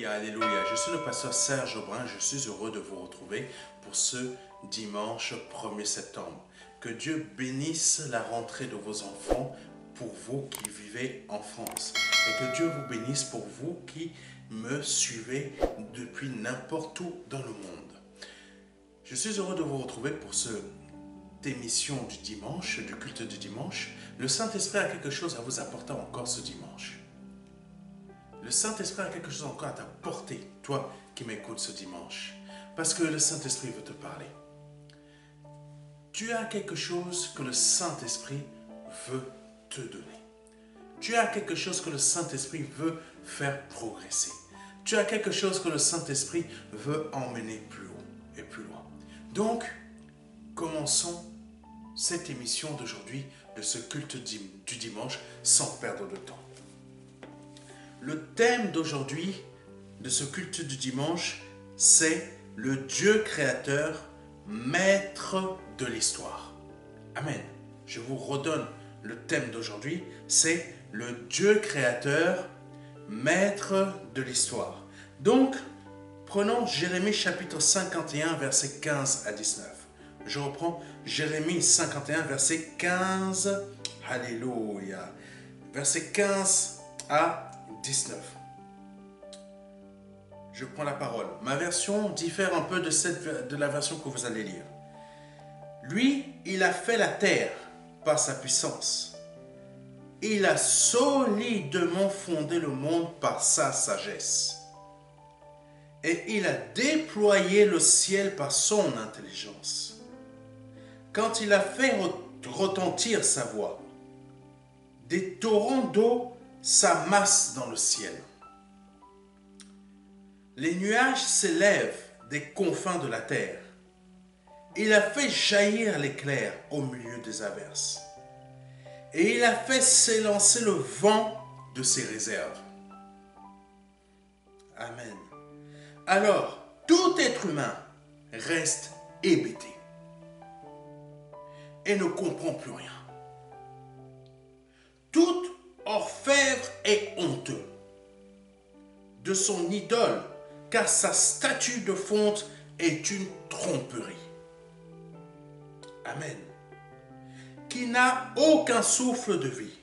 Alléluia, alléluia. Je suis le pasteur Serge Aubrin. Je suis heureux de vous retrouver pour ce dimanche 1er septembre. Que Dieu bénisse la rentrée de vos enfants pour vous qui vivez en France. Et que Dieu vous bénisse pour vous qui me suivez depuis n'importe où dans le monde. Je suis heureux de vous retrouver pour cette émission du dimanche, du culte du dimanche. Le Saint-Esprit a quelque chose à vous apporter encore ce dimanche. Le Saint-Esprit a quelque chose encore à t'apporter, toi qui m'écoutes ce dimanche. Parce que le Saint-Esprit veut te parler. Tu as quelque chose que le Saint-Esprit veut te donner. Tu as quelque chose que le Saint-Esprit veut faire progresser. Tu as quelque chose que le Saint-Esprit veut emmener plus haut et plus loin. Donc, commençons cette émission d'aujourd'hui, de ce culte du dimanche, sans perdre de temps. Le thème d'aujourd'hui, de ce culte du dimanche, c'est le Dieu créateur, maître de l'histoire. Amen. Je vous redonne le thème d'aujourd'hui, c'est le Dieu créateur, maître de l'histoire. Donc, prenons Jérémie chapitre 51, versets 15 à 19. Je reprends Jérémie 51, verset 15. Alléluia. Verset 15 à 19. Je prends la parole. Ma version diffère un peu de la version que vous allez lire. Lui, il a fait la terre par sa puissance. Il a solidement fondé le monde par sa sagesse. Et il a déployé le ciel par son intelligence. Quand il a fait retentir sa voix, des torrents d'eau s'amassent dans le ciel. Les nuages s'élèvent des confins de la terre. Il a fait jaillir l'éclair au milieu des averses. Et il a fait s'élancer le vent de ses réserves. Amen. Alors, tout être humain reste hébété et ne comprend plus rien. Tout orfèvre est honteux de son idole, car sa statue de fonte est une tromperie. Amen. Qui n'a aucun souffle de vie,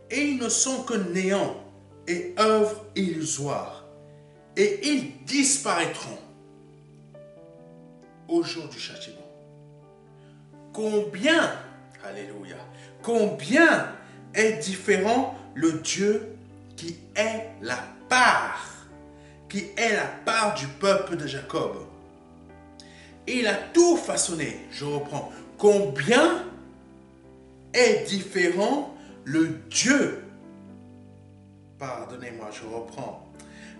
et ils ne sont que néant et œuvres illusoires, et ils disparaîtront au jour du châtiment. Combien, alléluia, combien est différent le Dieu qui est la part du peuple de Jacob. Il a tout façonné. Je reprends. Combien est différent le Dieu. Pardonnez-moi, je reprends.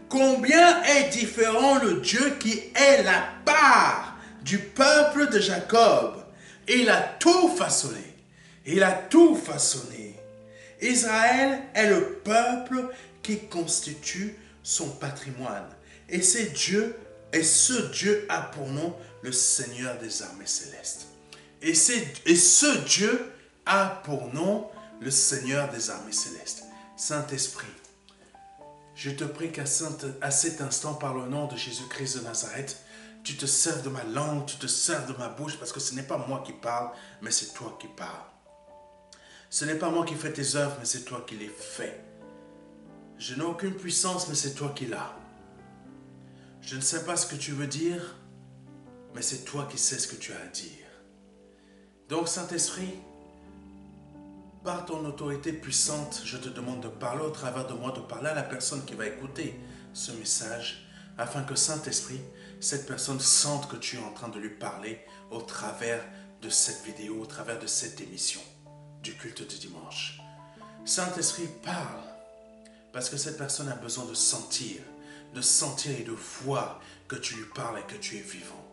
Combien est différent le Dieu qui est la part du peuple de Jacob. Il a tout façonné. Il a tout façonné. Israël est le peuple qui constitue son patrimoine. Et ce Dieu a pour nom le Seigneur des armées célestes. Et ce Dieu a pour nom le Seigneur des armées célestes. Saint-Esprit, je te prie qu'à cet instant, par le nom de Jésus-Christ de Nazareth, tu te serves de ma langue, tu te serves de ma bouche, parce que ce n'est pas moi qui parle, mais c'est toi qui parles. Ce n'est pas moi qui fais tes œuvres, mais c'est toi qui les fais. Je n'ai aucune puissance, mais c'est toi qui l'as. Je ne sais pas ce que tu veux dire, mais c'est toi qui sais ce que tu as à dire. Donc, Saint-Esprit, par ton autorité puissante, je te demande de parler au travers de moi, de parler à la personne qui va écouter ce message, afin que, Saint-Esprit, cette personne sente que tu es en train de lui parler au travers de cette vidéo, au travers de cette émission du culte du dimanche. Saint-Esprit, parle, parce que cette personne a besoin de sentir et de voir que tu lui parles et que tu es vivant,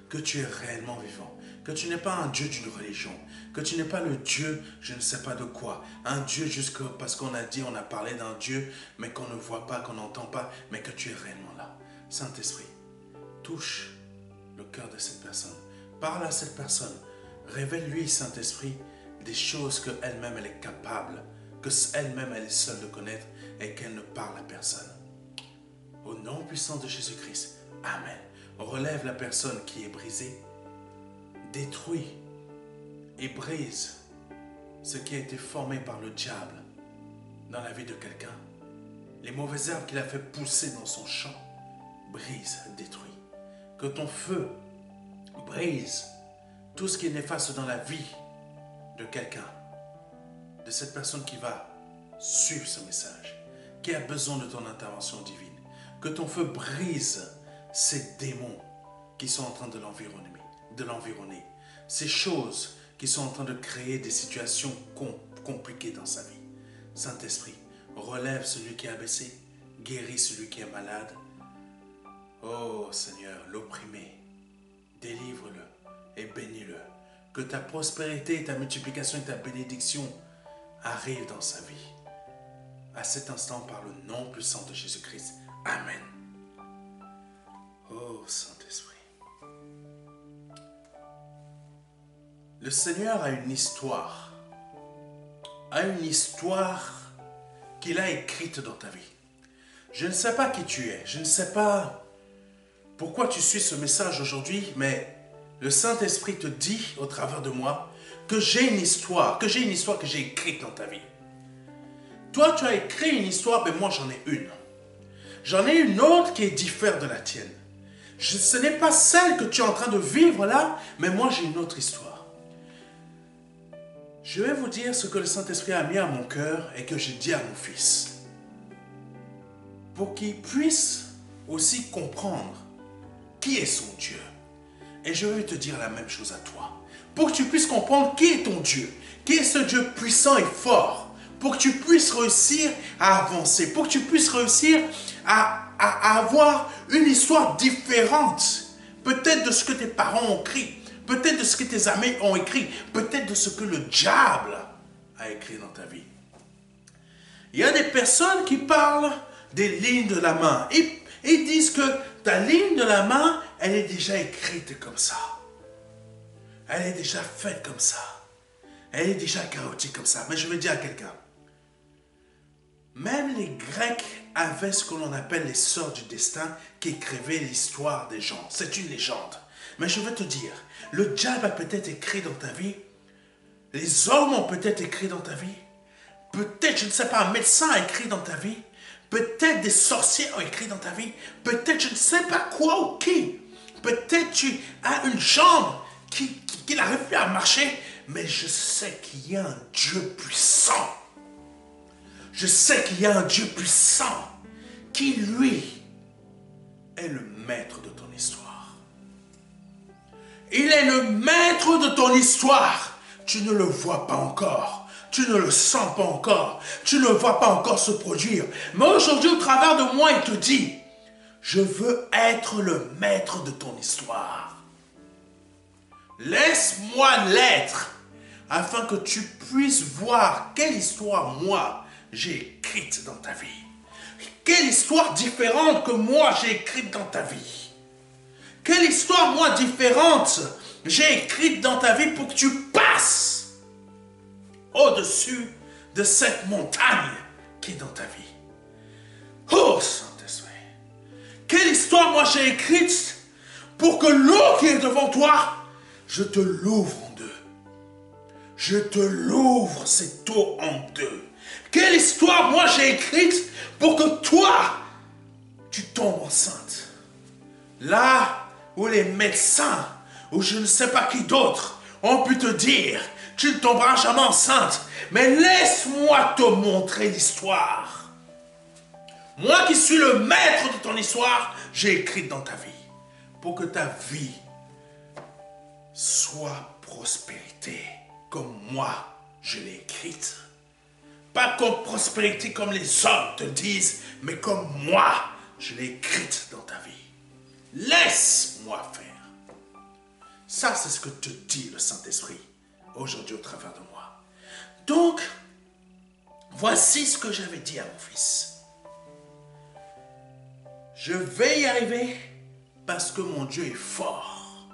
que tu es réellement vivant, que tu n'es pas un Dieu d'une religion, que tu n'es pas le Dieu je ne sais pas de quoi, un Dieu juste parce qu'on a dit, on a parlé d'un Dieu, mais qu'on ne voit pas, qu'on n'entend pas, mais que tu es réellement là. Saint-Esprit, touche le cœur de cette personne, parle à cette personne, révèle-lui, Saint-Esprit, des choses qu'elle-même elle est capable, qu'elle-même elle est seule de connaître et qu'elle ne parle à personne. Au nom puissant de Jésus-Christ. Amen. Relève la personne qui est brisée. Détruis et brise ce qui a été formé par le diable dans la vie de quelqu'un. Les mauvaises herbes qu'il a fait pousser dans son champ. Brise, détruis. Que ton feu brise tout ce qui est néfaste dans la vie de quelqu'un, de cette personne qui va suivre ce message, qui a besoin de ton intervention divine. Que ton feu brise ces démons qui sont en train de l'environner, ces choses qui sont en train de créer des situations compliquées dans sa vie. Saint-Esprit, relève celui qui est abaissé, guéris celui qui est malade. Oh Seigneur, l'opprimé, délivre-le et bénis-le. Que ta prospérité, ta multiplication et ta bénédiction arrivent dans sa vie. À cet instant, par le nom puissant de Jésus-Christ. Amen. Oh Saint-Esprit. Le Seigneur a une histoire. Qu'il a écrite dans ta vie. Je ne sais pas qui tu es. Je ne sais pas pourquoi tu suis ce message aujourd'hui, mais le Saint-Esprit te dit au travers de moi que j'ai une histoire que j'ai écrite dans ta vie. Toi, tu as écrit une histoire, mais moi j'en ai une. J'en ai une autre qui est différente de la tienne. Ce n'est pas celle que tu es en train de vivre là, mais moi j'ai une autre histoire. Je vais vous dire ce que le Saint-Esprit a mis à mon cœur et que j'ai dit à mon fils. Pour qu'il puisse aussi comprendre qui est son Dieu. Et je vais te dire la même chose à toi. Pour que tu puisses comprendre qui est ton Dieu. Qui est ce Dieu puissant et fort. Pour que tu puisses réussir à avancer. Pour que tu puisses réussir à avoir une histoire différente. Peut-être de ce que tes parents ont écrit. Peut-être de ce que tes amis ont écrit. Peut-être de ce que le diable a écrit dans ta vie. Il y a des personnes qui parlent des lignes de la main. Ils disent que ta ligne de la main, elle est déjà écrite comme ça. Elle est déjà faite comme ça. Elle est déjà chaotique comme ça. Mais je vais dire à quelqu'un. Même les Grecs avaient ce que l'on appelle les sorts du destin qui écrivaient l'histoire des gens. C'est une légende. Mais je veux te dire, le diable a peut-être écrit dans ta vie. Les hommes ont peut-être écrit dans ta vie. Peut-être, je ne sais pas, un médecin a écrit dans ta vie. Peut-être des sorciers ont écrit dans ta vie. Peut-être, je ne sais pas quoi ou qui. Peut-être tu as une jambe qui n'arrive plus à marcher. Mais je sais qu'il y a un Dieu puissant. Je sais qu'il y a un Dieu puissant qui, lui, est le maître de ton histoire. Il est le maître de ton histoire. Tu ne le vois pas encore. Tu ne le sens pas encore. Tu ne le vois pas encore se produire. Mais aujourd'hui, au travers de moi, il te dit, je veux être le maître de ton histoire. Laisse-moi l'être, afin que tu puisses voir quelle histoire, moi, j'ai écrite dans ta vie. Quelle histoire différente que moi, j'ai écrite dans ta vie. Quelle histoire, moi, différente, j'ai écrite dans ta vie pour que tu passes au-dessus de cette montagne qui est dans ta vie. Oh, Saint-Esprit. Quelle histoire, moi, j'ai écrite pour que l'eau qui est devant toi, je te l'ouvre en deux. Je te l'ouvre, cette eau, en deux. Quelle histoire, moi, j'ai écrite pour que toi, tu tombes enceinte. Là où les médecins, ou je ne sais pas qui d'autre, ont pu te dire, tu ne tomberas jamais enceinte. Mais laisse-moi te montrer l'histoire. Moi qui suis le maître de ton histoire, j'ai écrit dans ta vie. Pour que ta vie soit prospérité comme moi, je l'ai écrite. Pas comme prospérité comme les hommes te disent, mais comme moi, je l'ai écrite dans ta vie. Laisse-moi faire. Ça, c'est ce que te dit le Saint-Esprit aujourd'hui au travers de moi. Donc, voici ce que j'avais dit à mon fils. Je vais y arriver parce que mon Dieu est fort.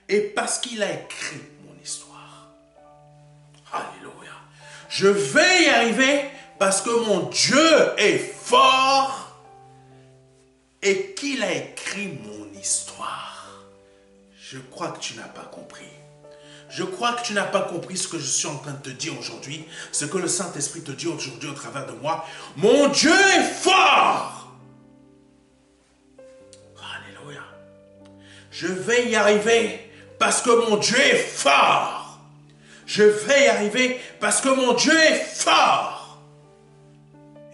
Et parce qu'il a écrit mon histoire. Alléluia. Je vais y arriver parce que mon Dieu est fort et qu'il a écrit mon histoire. Je crois que tu n'as pas compris. Je crois que tu n'as pas compris ce que je suis en train de te dire aujourd'hui, ce que le Saint-Esprit te dit aujourd'hui au travers de moi. Mon Dieu est fort! Alléluia. Je vais y arriver parce que mon Dieu est fort. Je vais y arriver parce que mon Dieu est fort.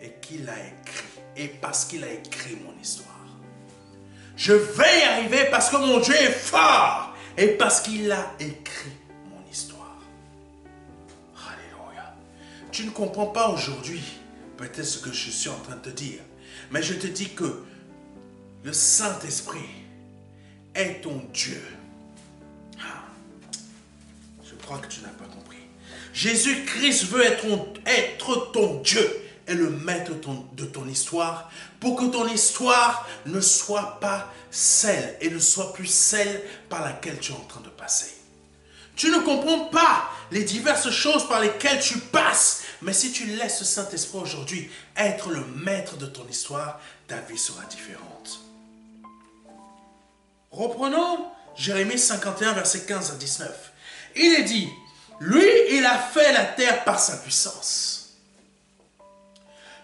Et qu'il a écrit, et parce qu'il a écrit mon histoire. Je vais y arriver parce que mon Dieu est fort et parce qu'il a écrit mon histoire. Alléluia. Tu ne comprends pas aujourd'hui peut-être ce que je suis en train de te dire, mais je te dis que le Saint-Esprit est ton Dieu. Je crois que tu n'as pas compris. Jésus-Christ veut être ton Dieu et le maître de ton histoire pour que ton histoire ne soit pas celle et ne soit plus celle par laquelle tu es en train de passer. Tu ne comprends pas les diverses choses par lesquelles tu passes, mais si tu laisses le Saint-Esprit aujourd'hui être le maître de ton histoire, ta vie sera différente. Reprenons Jérémie 51, versets 15 à 19. Il est dit, lui, il a fait la terre par sa puissance.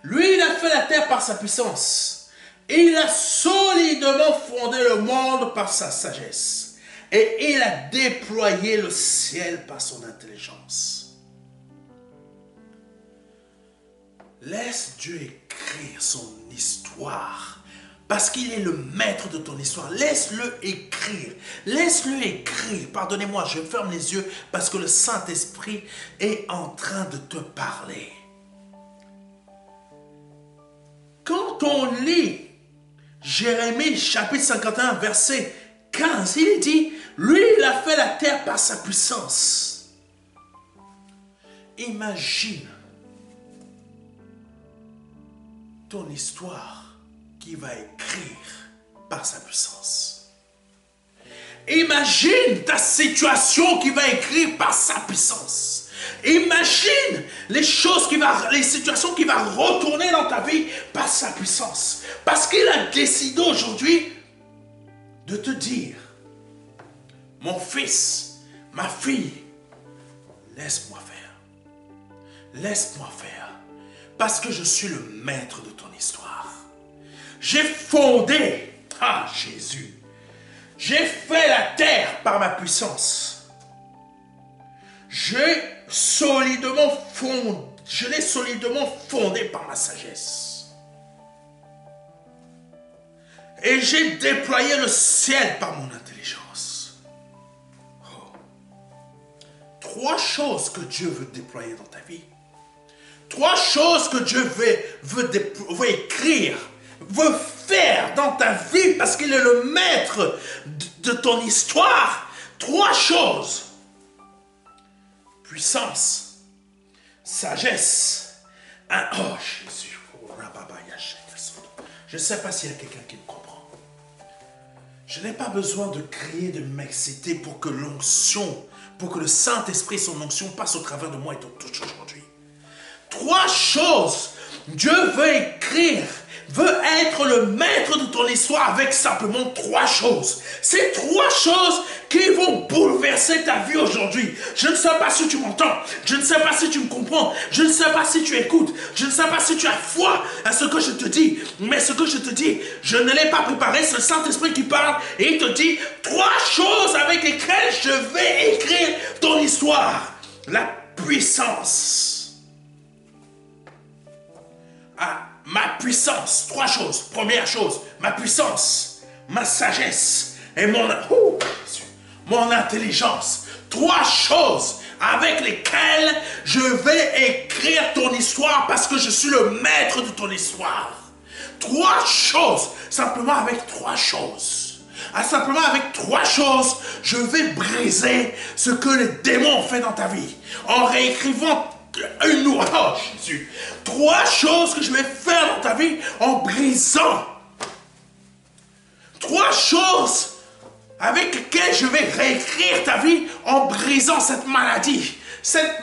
Lui, il a fait la terre par sa puissance. Il a solidement fondé le monde par sa sagesse. Et il a déployé le ciel par son intelligence. Laisse Dieu écrire son histoire. Parce qu'il est le maître de ton histoire. Laisse-le écrire. Laisse-le écrire. Pardonnez-moi, je ferme les yeux parce que le Saint-Esprit est en train de te parler. Quand on lit Jérémie chapitre 51 verset 15, il dit, lui il a fait la terre par sa puissance. Imagine ton histoire qui va écrire par sa puissance. Imagine ta situation qui va écrire par sa puissance. Imagine les situations qui vont retourner dans ta vie par sa puissance. Parce qu'il a décidé aujourd'hui de te dire, mon fils, ma fille, laisse-moi faire. Laisse-moi faire. Parce que je suis le maître de ton histoire. J'ai fondé, Jésus, j'ai fait la terre par ma puissance. Je l'ai solidement fondé par ma sagesse. Et j'ai déployé le ciel par mon intelligence. Trois choses que Dieu veut déployer dans ta vie. Trois choses que Dieu veut écrire, veut faire dans ta vie parce qu'il est le maître de ton histoire. Trois choses. Puissance, sagesse. Oh Jésus. Je ne sais pas s'il y a quelqu'un qui me comprend. Je n'ai pas besoin de crier, de m'exciter pour que l'onction, pour que le Saint-Esprit, son onction passe au travers de moi et te touche aujourd'hui. Trois choses. Dieu veut écrire, veut être le maître de ton histoire avec simplement trois choses. Ces trois choses qui vont bouleverser ta vie aujourd'hui. Je ne sais pas si tu m'entends, je ne sais pas si tu me comprends, je ne sais pas si tu écoutes, je ne sais pas si tu as foi à ce que je te dis, mais ce que je te dis, je ne l'ai pas préparé, c'est le Saint-Esprit qui parle et il te dit trois choses avec lesquelles je vais écrire ton histoire. La puissance. Ma puissance, trois choses. Première chose, ma puissance, ma sagesse et mon intelligence. Trois choses avec lesquelles je vais écrire ton histoire parce que je suis le maître de ton histoire. Trois choses, simplement avec trois choses. Simplement avec trois choses, je vais briser ce que les démons ont fait dans ta vie. En réécrivant Jésus. Trois choses que je vais faire dans ta vie en brisant. Trois choses avec lesquelles je vais réécrire ta vie en brisant cette maladie. Cette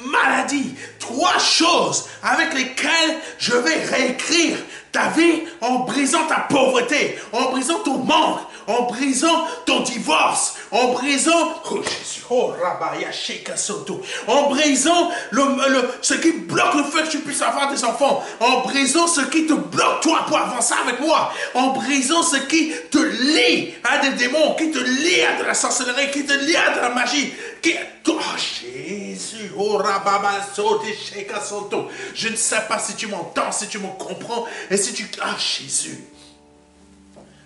maladie. Trois choses avec lesquelles je vais réécrire ta vie en brisant ta pauvreté, en brisant ton manque, en brisant ton divorce, en brisant, oh Jésus, oh Rabaya Sheka Soto, en brisant ce qui bloque le fait que tu puisses avoir des enfants, en brisant ce qui te bloque toi pour avancer avec moi, en brisant ce qui te lie à des démons, qui te lie à de la sorcellerie, qui te lie à de la magie, oh Jésus, oh Rababa Soto Sheka Soto. Je ne sais pas si tu m'entends, si tu me comprends, et si tu... Ah Jésus.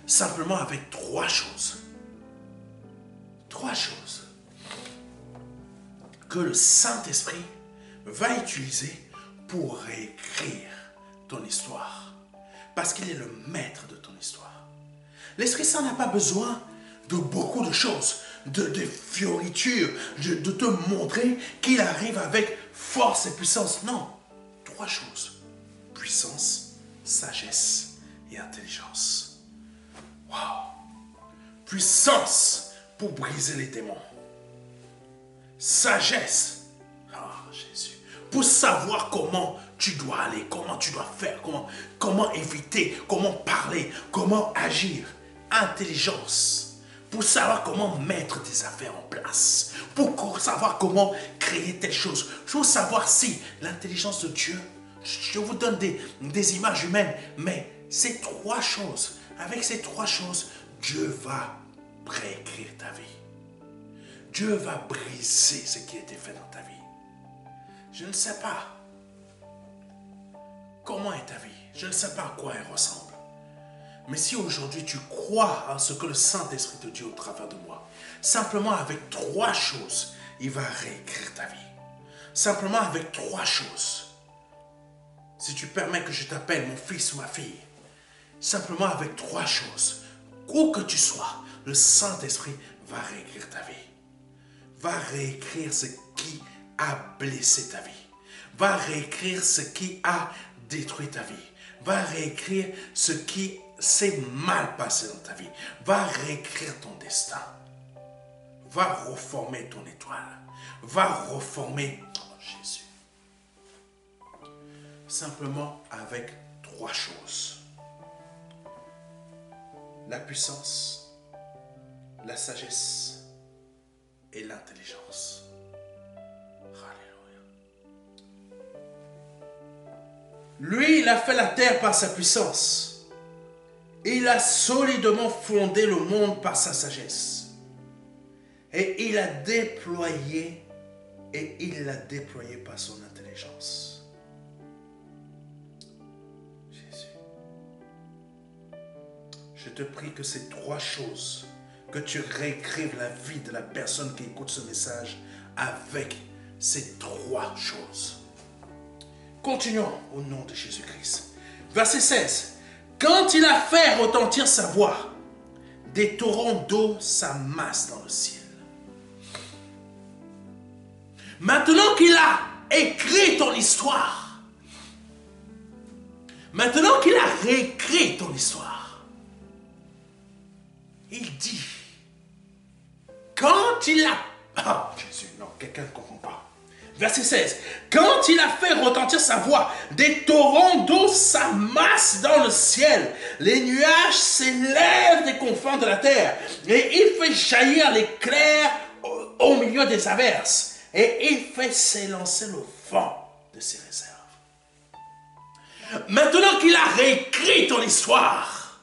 Simplement avec trois choses. Trois choses que le Saint-Esprit va utiliser pour réécrire ton histoire. Parce qu'il est le maître de ton histoire. L'Esprit Saint n'a pas besoin de beaucoup de choses, de fioritures, de te montrer qu'il arrive avec force et puissance. Non, trois choses. Puissance, sagesse et intelligence. Wow. Puissance pour briser les démons. Sagesse. Oh Jésus. Pour savoir comment tu dois aller, comment tu dois faire, comment éviter, comment parler, comment agir. Intelligence. Pour savoir comment mettre tes affaires en place. Pour savoir comment créer telle chose. Pour savoir si l'intelligence de Dieu, je vous donne des images humaines, mais ces trois choses, avec ces trois choses, Dieu va réécrire ta vie. Dieu va briser ce qui a été fait dans ta vie. Je ne sais pas comment est ta vie. Je ne sais pas à quoi elle ressemble. Mais si aujourd'hui tu crois en ce que le Saint-Esprit te dit au travers de moi, simplement avec trois choses, il va réécrire ta vie. Simplement avec trois choses. Si tu permets que je t'appelle mon fils ou ma fille, simplement avec trois choses, où que tu sois, le Saint-Esprit va réécrire ta vie. Va réécrire ce qui a blessé ta vie. Va réécrire ce qui a détruit ta vie. Va réécrire ce qui s'est mal passé dans ta vie. Va réécrire ton destin. Va reformer ton étoile. Va reformer, oh Jésus. Simplement avec trois choses. La puissance, la sagesse et l'intelligence. Alléluia. Lui, il a fait la terre par sa puissance. Il a solidement fondé le monde par sa sagesse. Et il l'a déployé par son intelligence. Je te prie que ces trois choses, que tu réécrives la vie de la personne qui écoute ce message avec ces trois choses. Continuons au nom de Jésus-Christ. Verset 16. Quand il a fait retentir sa voix, des torrents d'eau s'amassent dans le ciel. Maintenant qu'il a écrit ton histoire, maintenant qu'il a réécrit ton histoire, il dit, quand il a... Ah, Jésus, non, quelqu'un ne comprend pas. Verset 16. Quand il a fait retentir sa voix, des torrents d'eau s'amassent dans le ciel. Les nuages s'élèvent des confins de la terre. Et il fait jaillir l'éclair au milieu des averses. Et il fait s'élancer le vent de ses réserves. Maintenant qu'il a réécrit ton histoire.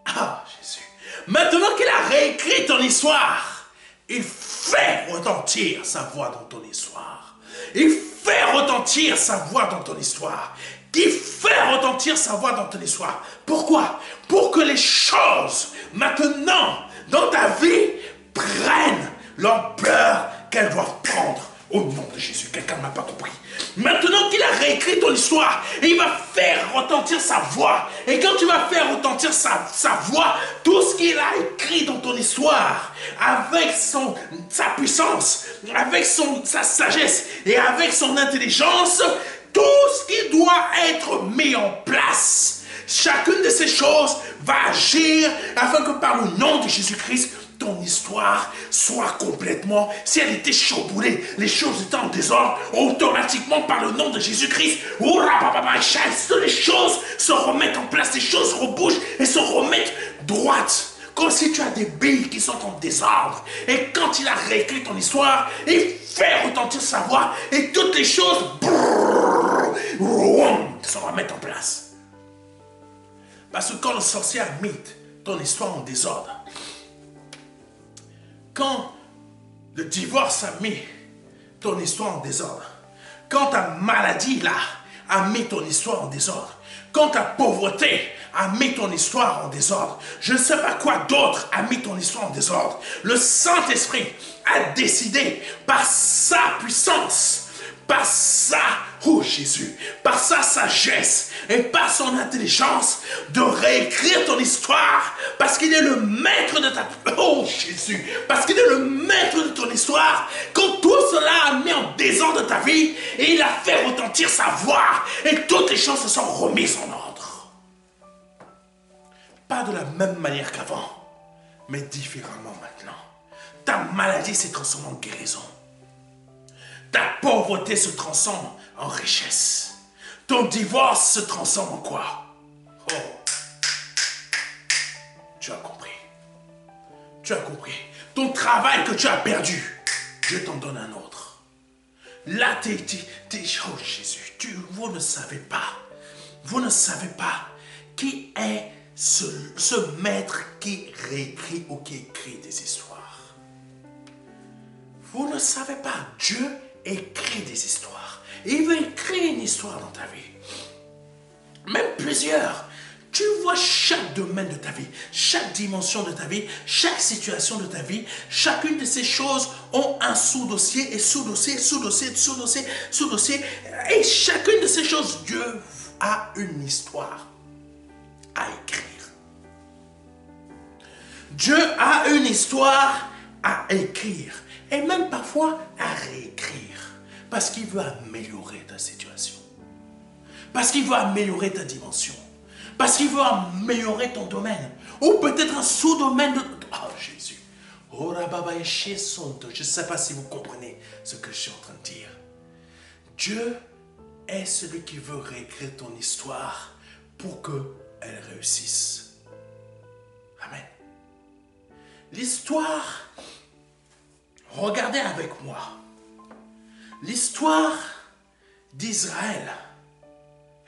Ah, Jésus. Maintenant qu'il a réécrit ton histoire, il fait retentir sa voix dans ton histoire. Il fait retentir sa voix dans ton histoire. Il fait retentir sa voix dans ton histoire. Pourquoi? Pour que les choses, maintenant, dans ta vie, prennent l'ampleur qu'elles doivent prendre. Au nom de Jésus, quelqu'un ne m'a pas compris. Maintenant qu'il a réécrit ton histoire, il va faire retentir sa voix. Et quand tu vas faire retentir sa voix, tout ce qu'il a écrit dans ton histoire, avec sa puissance, avec sa sagesse et avec son intelligence, tout ce qui doit être mis en place, chacune de ces choses va agir afin que par le nom de Jésus-Christ, ton histoire soit complètement, si elle était chamboulée, les choses étaient en désordre, automatiquement par le nom de Jésus-Christ, les choses se remettent en place, les choses rebougent et se remettent droites. Comme si tu as des billes qui sont en désordre. Et quand il a réécrit ton histoire, il fait retentir sa voix et toutes les choses se remettent en place. Parce que quand le sorcier a mis ton histoire en désordre, quand le divorce a mis ton histoire en désordre, quand ta maladie là a mis ton histoire en désordre, quand ta pauvreté a mis ton histoire en désordre, je ne sais pas quoi d'autre a mis ton histoire en désordre, le Saint-Esprit a décidé par sa puissance, par sa, oh Jésus, par sa sagesse et par son intelligence de réécrire ton histoire parce qu'il est le maître de ta, oh Jésus, parce qu'il est le maître de ton histoire. Quand tout cela a mis en désordre ta vie et il a fait retentir sa voix et toutes les choses se sont remises en ordre. Pas de la même manière qu'avant, mais différemment maintenant. Ta maladie s'est transformée en guérison. Ta pauvreté se transforme en richesse. Ton divorce se transforme en quoi? Oh, tu as compris. Tu as compris. Ton travail que tu as perdu, Dieu t'en donne un autre. Là, oh Jésus, vous ne savez pas. Vous ne savez pas qui est ce maître qui réécrit ou qui écrit des histoires. Vous ne savez pas. Dieu écrit des histoires. Il veut écrire une histoire dans ta vie. Même plusieurs. Tu vois chaque domaine de ta vie, chaque dimension de ta vie, chaque situation de ta vie, chacune de ces choses ont un sous-dossier et sous-dossier, sous-dossier, sous-dossier, sous-dossier. Et chacune de ces choses, Dieu a une histoire à écrire. Dieu a une histoire à écrire et même parfois à réécrire parce qu'il veut améliorer ta situation, parce qu'il veut améliorer ta dimension, parce qu'il veut améliorer ton domaine ou peut-être un sous-domaine de... Oh Jésus, je ne sais pas si vous comprenez ce que je suis en train de dire. Dieu est celui qui veut réécrire ton histoire pour qu'elle réussisse. Amen. L'histoire, regardez avec moi, l'histoire d'Israël,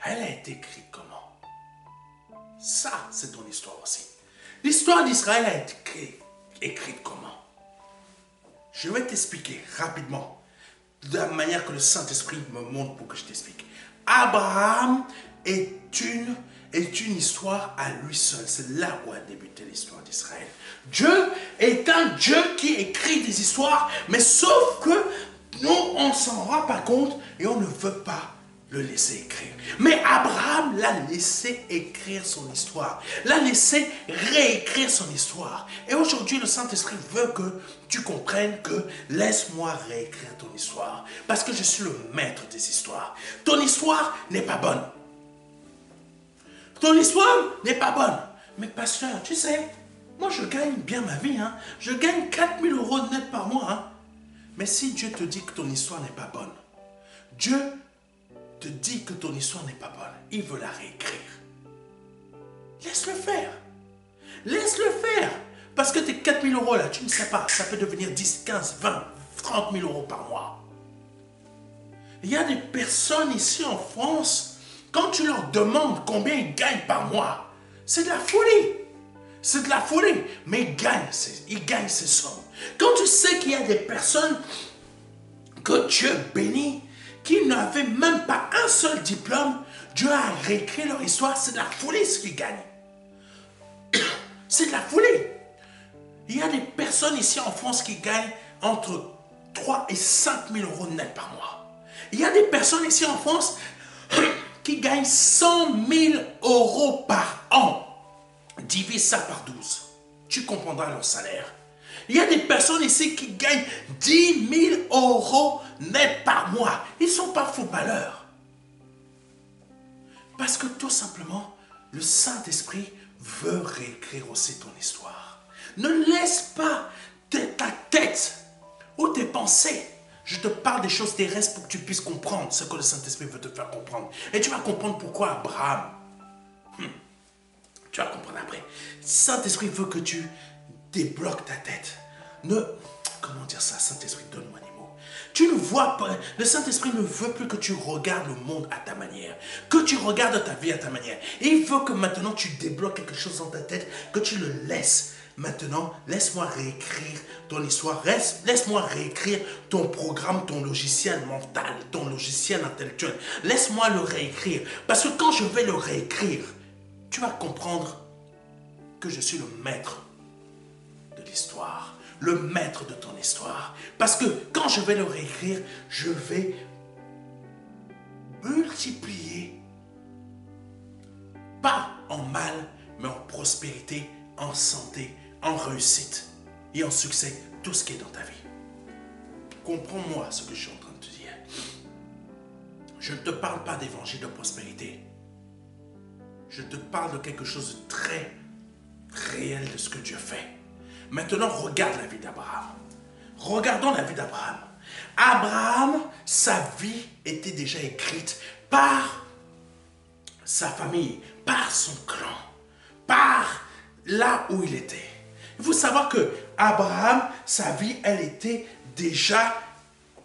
elle a été écrite comment? Ça, c'est ton histoire aussi. L'histoire d'Israël a été écrite comment? Je vais t'expliquer rapidement, de la manière que le Saint-Esprit me montre pour que je t'explique. Abraham est une histoire à lui seul. C'est là où a débuté l'histoire d'Israël. Dieu est un Dieu qui écrit des histoires, mais sauf que nous, on ne s'en rend pas compte et on ne veut pas le laisser écrire. Mais Abraham l'a laissé écrire son histoire, l'a laissé réécrire son histoire. Et aujourd'hui, le Saint-Esprit veut que tu comprennes que laisse-moi réécrire ton histoire, parce que je suis le maître des histoires. Ton histoire n'est pas bonne. Ton histoire n'est pas bonne. Mais pasteur, tu sais, moi je gagne bien ma vie. Hein. Je gagne 4 000 € net par mois. Hein. Mais si Dieu te dit que ton histoire n'est pas bonne, Dieu te dit que ton histoire n'est pas bonne, il veut la réécrire. Laisse-le faire. Laisse-le faire. Parce que tes 4 000 € là, tu ne sais pas, ça peut devenir 10, 15, 20, 30 000 € par mois. Il y a des personnes ici en France, quand tu leur demandes combien ils gagnent par mois, c'est de la folie. C'est de la folie. Mais ils gagnent ces sommes. Quand tu sais qu'il y a des personnes que Dieu bénit, qui n'avaient même pas un seul diplôme, Dieu a réécrit leur histoire, c'est de la folie ce qu'ils gagnent. C'est de la folie. Il y a des personnes ici en France qui gagnent entre 3 et 5 000 € net par mois. Il y a des personnes ici en France qui gagnent 100 000 € par an. Divise ça par 12. Tu comprendras leur salaire. Il y a des personnes ici qui gagnent 10 000 € net par mois. Ils ne sont pas footballeurs. Parce que tout simplement, le Saint-Esprit veut réécrire aussi ton histoire. Ne laisse pas ta tête ou tes pensées. Je te parle des choses terrestres pour que tu puisses comprendre ce que le Saint-Esprit veut te faire comprendre. Et tu vas comprendre pourquoi Abraham. Tu vas comprendre après. Le Saint-Esprit veut que tu débloques ta tête. Comment dire ça, Saint-Esprit, donne-moi des mots. Tu ne vois pas, le Saint-Esprit ne veut plus que tu regardes le monde à ta manière, que tu regardes ta vie à ta manière. Il veut que maintenant tu débloques quelque chose dans ta tête, que tu le laisses. Maintenant, laisse-moi réécrire ton histoire, laisse-moi réécrire ton programme, ton logiciel mental, ton logiciel intellectuel. Laisse-moi le réécrire, parce que quand je vais le réécrire, tu vas comprendre que je suis le maître de l'histoire, le maître de ton histoire. Parce que quand je vais le réécrire, je vais multiplier, pas en mal, mais en prospérité, en santé, en réussite et en succès, tout ce qui est dans ta vie. Comprends-moi ce que je suis en train de te dire. Je ne te parle pas d'évangile de prospérité. Je te parle de quelque chose de très réel de ce que Dieu fait. Maintenant, regarde la vie d'Abraham. Regardons la vie d'Abraham. Abraham, sa vie était déjà écrite par sa famille, par son clan, par là où il était. Il faut savoir que Abraham, sa vie, elle était déjà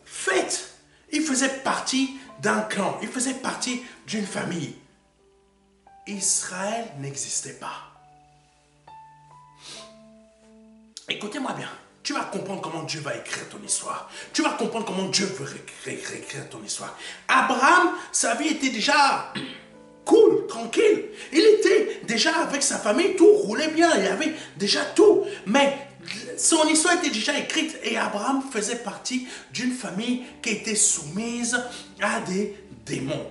faite. Il faisait partie d'un clan, il faisait partie d'une famille. Israël n'existait pas. Écoutez-moi bien, tu vas comprendre comment Dieu va écrire ton histoire. Tu vas comprendre comment Dieu veut réécrire ton histoire. Abraham, sa vie était déjà cool, tranquille. Il était déjà avec sa famille, tout roulait bien, il avait déjà tout. Mais son histoire était déjà écrite et Abraham faisait partie d'une famille qui était soumise à des démons.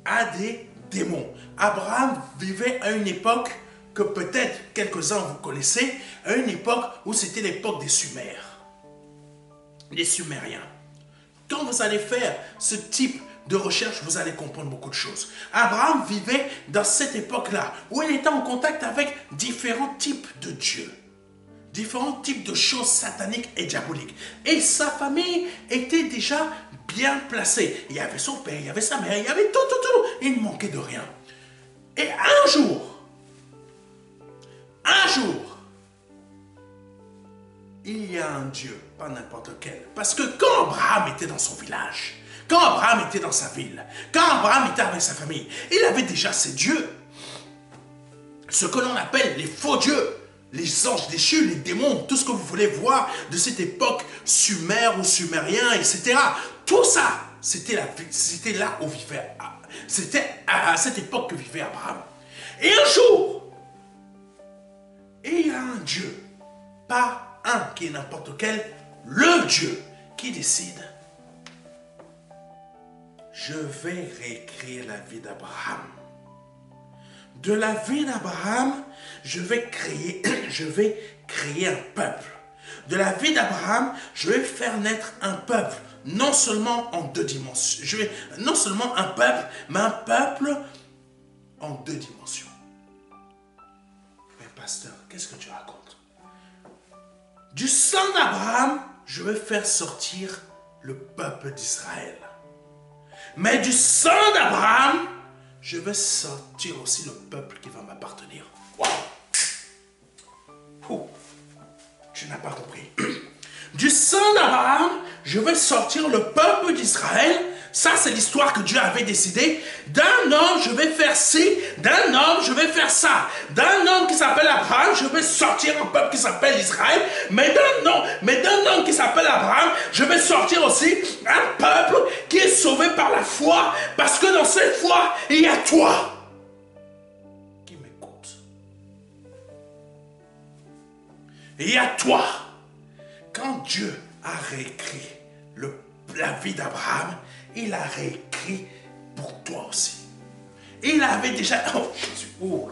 À des démons. Abraham vivait à une époque que peut-être quelques-uns vous connaissez, à une époque où c'était l'époque des Sumères. Les Sumériens. Quand vous allez faire ce type de recherche, vous allez comprendre beaucoup de choses. Abraham vivait dans cette époque-là, où il était en contact avec différents types de dieux, différents types de choses sataniques et diaboliques. Et sa famille était déjà bien placée. Il y avait son père, il y avait sa mère, il y avait tout. Il ne manquait de rien. Et un jour, il y a un Dieu, pas n'importe quel. Parce que quand Abraham était dans son village, quand Abraham était dans sa ville, quand Abraham était avec sa famille, il avait déjà ses dieux. Ce que l'on appelle les faux dieux, les anges déchus, les démons, tout ce que vous voulez voir de cette époque sumère ou sumérien, etc. Tout ça, c'était là où vivait, c'était à cette époque que vivait Abraham. Et un jour, il y a un Dieu, pas un qui est n'importe quel, le Dieu qui décide. Je vais réécrire la vie d'Abraham. De la vie d'Abraham, je vais créer un peuple. De la vie d'Abraham, je vais faire naître un peuple, non seulement en deux dimensions. Non seulement un peuple, mais un peuple en deux dimensions. Mais pasteur, qu'est-ce que tu racontes? Du sang d'Abraham, je vais faire sortir le peuple d'Israël. Mais du sang d'Abraham, je vais sortir aussi le peuple qui va m'appartenir. Waouh! Tu n'as pas compris. Du sang d'Abraham, je vais sortir le peuple d'Israël. Ça, c'est l'histoire que Dieu avait décidé. D'un homme, je vais faire ci. D'un homme, je vais faire ça. D'un homme qui s'appelle Abraham, je vais sortir un peuple qui s'appelle Israël. Mais d'un homme qui s'appelle Abraham, je vais sortir aussi un peuple qui est sauvé par la foi. Parce que dans cette foi, il y a toi qui m'écoute. Il y a toi. Quand Dieu a réécrit la vie d'Abraham, il a réécrit pour toi aussi. Il avait déjà... Oh, Jésus. Oh,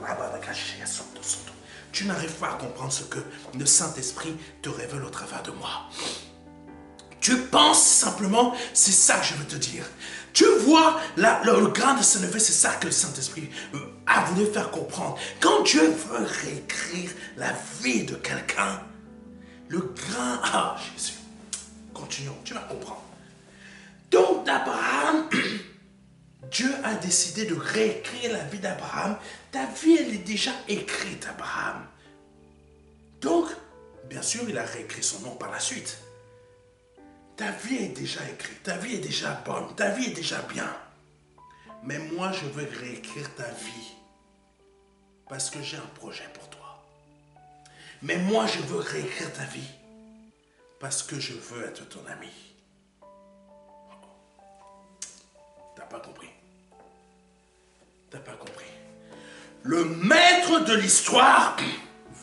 tu n'arrives pas à comprendre ce que le Saint-Esprit te révèle au travers de moi. Tu penses simplement, c'est ça que je veux te dire. Tu vois le grain de se lever, c'est ça que le Saint-Esprit a voulu faire comprendre. Quand Dieu veut réécrire la vie de quelqu'un, le grand... Ah, Jésus. Continuons, tu vas comprendre. Donc d'Abraham, Dieu a décidé de réécrire la vie d'Abraham. Ta vie, elle est déjà écrite, Abraham. Donc, bien sûr, il a réécrit son nom par la suite. Ta vie est déjà écrite, ta vie est déjà bonne, ta vie est déjà bien. Mais moi, je veux réécrire ta vie parce que j'ai un projet pour toi. Mais moi, je veux réécrire ta vie parce que je veux être ton ami. T'as pas compris. T'as pas compris. Le maître de l'histoire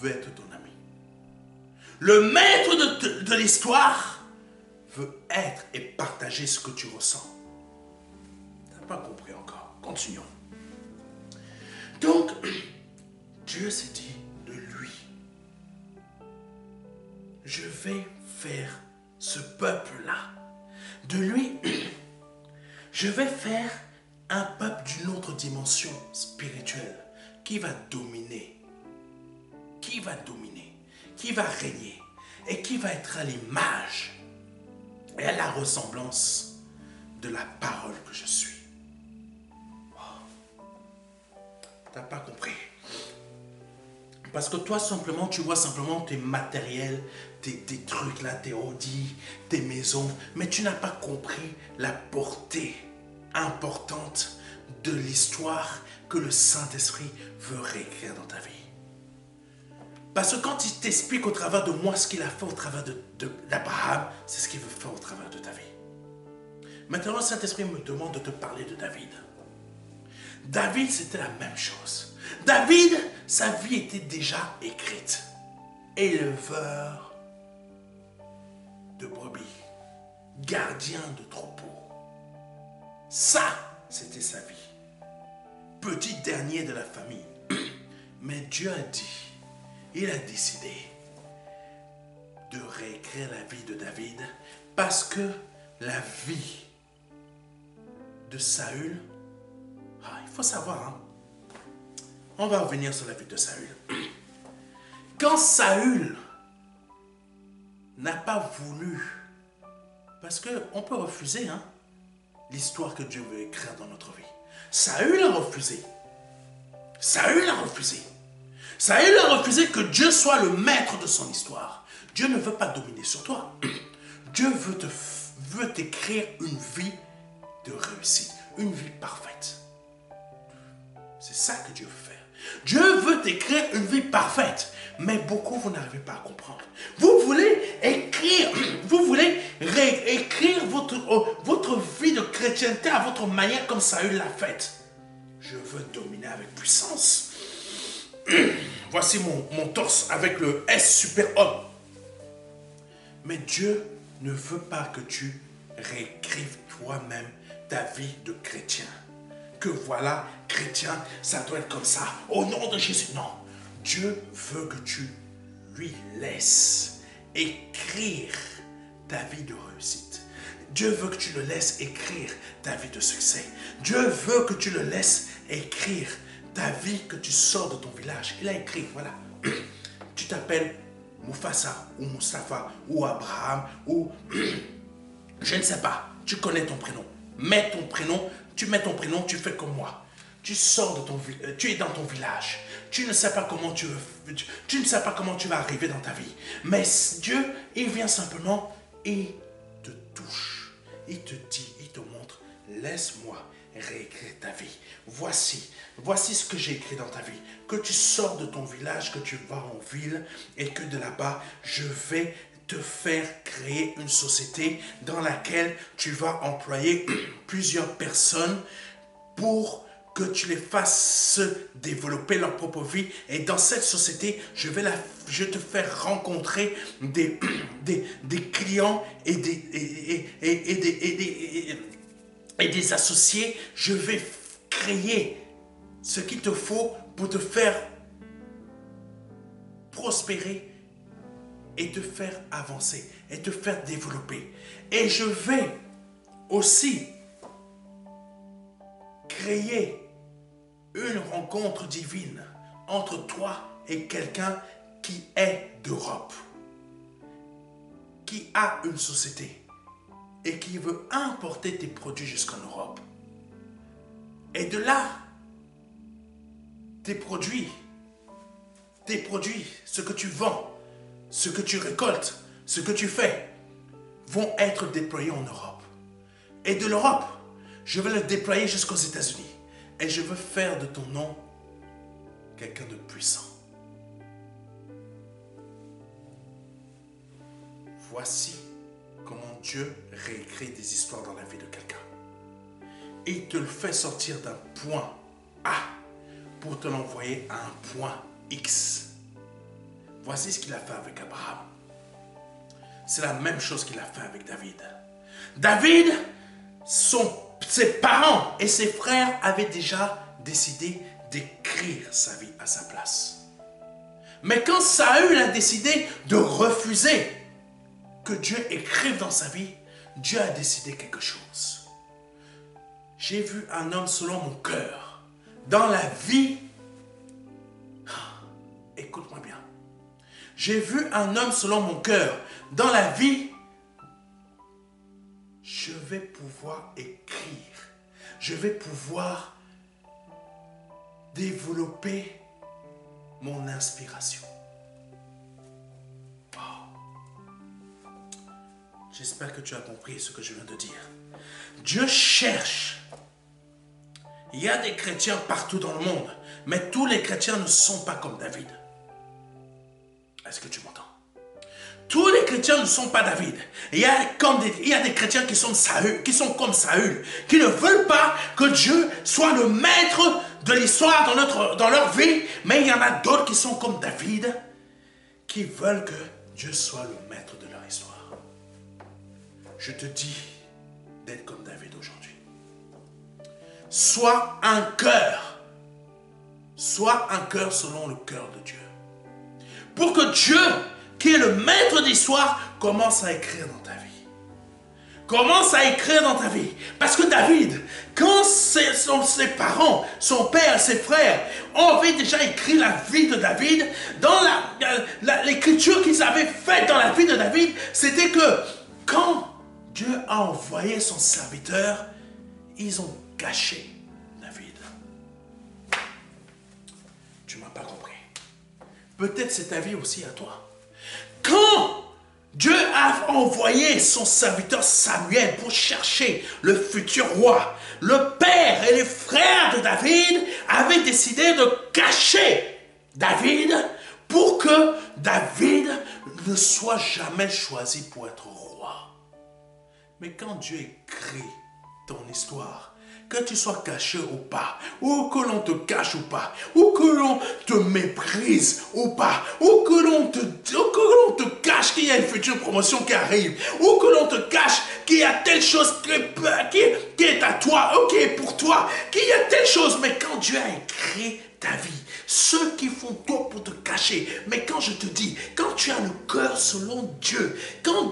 veut être ton ami. Le maître de l'histoire veut être et partager ce que tu ressens. T'as pas compris encore. Continuons. Donc, Dieu s'est dit de lui, je vais faire ce peuple-là. De lui, je vais faire un peuple d'une autre dimension spirituelle qui va dominer, qui va régner et qui va être à l'image et à la ressemblance de la parole que je suis. Wow. T'as pas compris? Parce que toi, simplement, tu vois simplement tes matériels, tes trucs là, tes Audi, tes maisons, mais tu n'as pas compris la portée importante de l'histoire que le Saint-Esprit veut réécrire dans ta vie. Parce que quand il t'explique au travers de moi ce qu'il a fait au travers d'Abraham, c'est ce qu'il veut faire au travers de ta vie. Maintenant, le Saint-Esprit me demande de te parler de David. David, c'était la même chose. David, sa vie était déjà écrite. Éleveur de brebis, gardien de troupeaux. Ça, c'était sa vie. Petit dernier de la famille. Mais Dieu a dit, il a décidé de réécrire la vie de David parce que la vie de Saül, il faut savoir, hein, on va revenir sur la vie de Saül. Quand Saül n'a pas voulu, parce qu'on peut refuser l'histoire que Dieu veut écrire dans notre vie. Saül a refusé. Saül a refusé. Saül a refusé que Dieu soit le maître de son histoire. Dieu ne veut pas dominer sur toi. Dieu veut t'écrire une vie de réussite, une vie parfaite. C'est ça que Dieu veut faire. Dieu veut t'écrire une vie parfaite. Mais beaucoup, vous n'arrivez pas à comprendre. Vous voulez écrire, vous voulez réécrire votre vie de chrétienté à votre manière comme Saül l'a faite. Je veux dominer avec puissance. Voici mon torse avec le S super-homme. Mais Dieu ne veut pas que tu réécrives toi-même ta vie de chrétien. Que voilà, chrétien, ça doit être comme ça. Au nom de Jésus, non. Dieu veut que tu lui laisses écrire ta vie de réussite. Dieu veut que tu le laisses écrire ta vie de succès. Dieu veut que tu le laisses écrire ta vie que tu sors de ton village. Il a écrit, voilà. Tu t'appelles Mufasa ou Mustapha ou Abraham ou je ne sais pas. Tu connais ton prénom. Mets ton prénom, tu mets ton prénom, tu fais comme moi. Tu sors de ton village, tu es dans ton village. Tu ne sais pas comment tu ne sais pas comment tu vas arriver dans ta vie. Mais Dieu, il vient simplement et te touche. Il te dit, il te montre, laisse-moi réécrire ta vie. Voici ce que j'ai écrit dans ta vie. Que tu sors de ton village, que tu vas en ville et que de là-bas, je vais te faire créer une société dans laquelle tu vas employer plusieurs personnes pour que tu les fasses se développer leur propre vie. Et dans cette société, je vais te faire rencontrer des clients et des associés. Je vais créer ce qu'il te faut pour te faire prospérer et te faire avancer et te faire développer. Et je vais aussi créer une rencontre divine entre toi et quelqu'un qui est d'Europe, qui a une société et qui veut importer tes produits jusqu'en Europe. Et de là, tes produits, ce que tu vends, ce que tu récoltes, ce que tu fais, vont être déployés en Europe. Et de l'Europe, je vais le déployer jusqu'aux États-Unis. Et je veux faire de ton nom quelqu'un de puissant. Voici comment Dieu réécrit des histoires dans la vie de quelqu'un. Il te le fait sortir d'un point A pour te l'envoyer à un point X. Voici ce qu'il a fait avec Abraham. C'est la même chose qu'il a fait avec David. David, ses parents et ses frères avaient déjà décidé d'écrire sa vie à sa place. Mais quand Saül a décidé de refuser que Dieu écrive dans sa vie, Dieu a décidé quelque chose. J'ai vu un homme selon mon cœur. Dans la vie, écoute-moi bien. J'ai vu un homme selon mon cœur. Dans la vie, je vais pouvoir écrire. Je vais pouvoir développer mon inspiration. Wow. J'espère que tu as compris ce que je viens de dire. Dieu cherche. Il y a des chrétiens partout dans le monde, mais tous les chrétiens ne sont pas comme David. Est-ce que tu m'entends? Tous les chrétiens ne sont pas David. Il y a des chrétiens qui sont comme Saül, qui ne veulent pas que Dieu soit le maître de l'histoire dans leur vie, mais il y en a d'autres qui sont comme David, qui veulent que Dieu soit le maître de leur histoire. Je te dis d'être comme David aujourd'hui. Sois un cœur selon le cœur de Dieu. Pour que Dieu, qui est le maître d'histoire, commence à écrire dans ta vie. Commence à écrire dans ta vie. Parce que David, quand ses parents, son père, ses frères avaient déjà écrit la vie de David, dans l'écriture qu'ils avaient faite dans la vie de David, c'était que quand Dieu a envoyé son serviteur, ils ont caché David. Tu ne m'as pas compris. Peut-être c'est ta vie aussi à toi. Quand Dieu a envoyé son serviteur Samuel pour chercher le futur roi, le père et les frères de David avaient décidé de cacher David pour que David ne soit jamais choisi pour être roi. Mais quand Dieu écrit ton histoire, que tu sois caché ou pas, ou que l'on te cache ou pas, ou que l'on te méprise ou pas, ou que l'on te cache qu'il y a une future promotion qui arrive, ou que l'on te cache qu'il y a telle chose qui est à toi, ok, pour toi, qu'il y a telle chose, mais quand Dieu a écrit ta vie, ceux qui font tout pour te cacher, mais quand je te dis, quand tu as le cœur selon Dieu, quand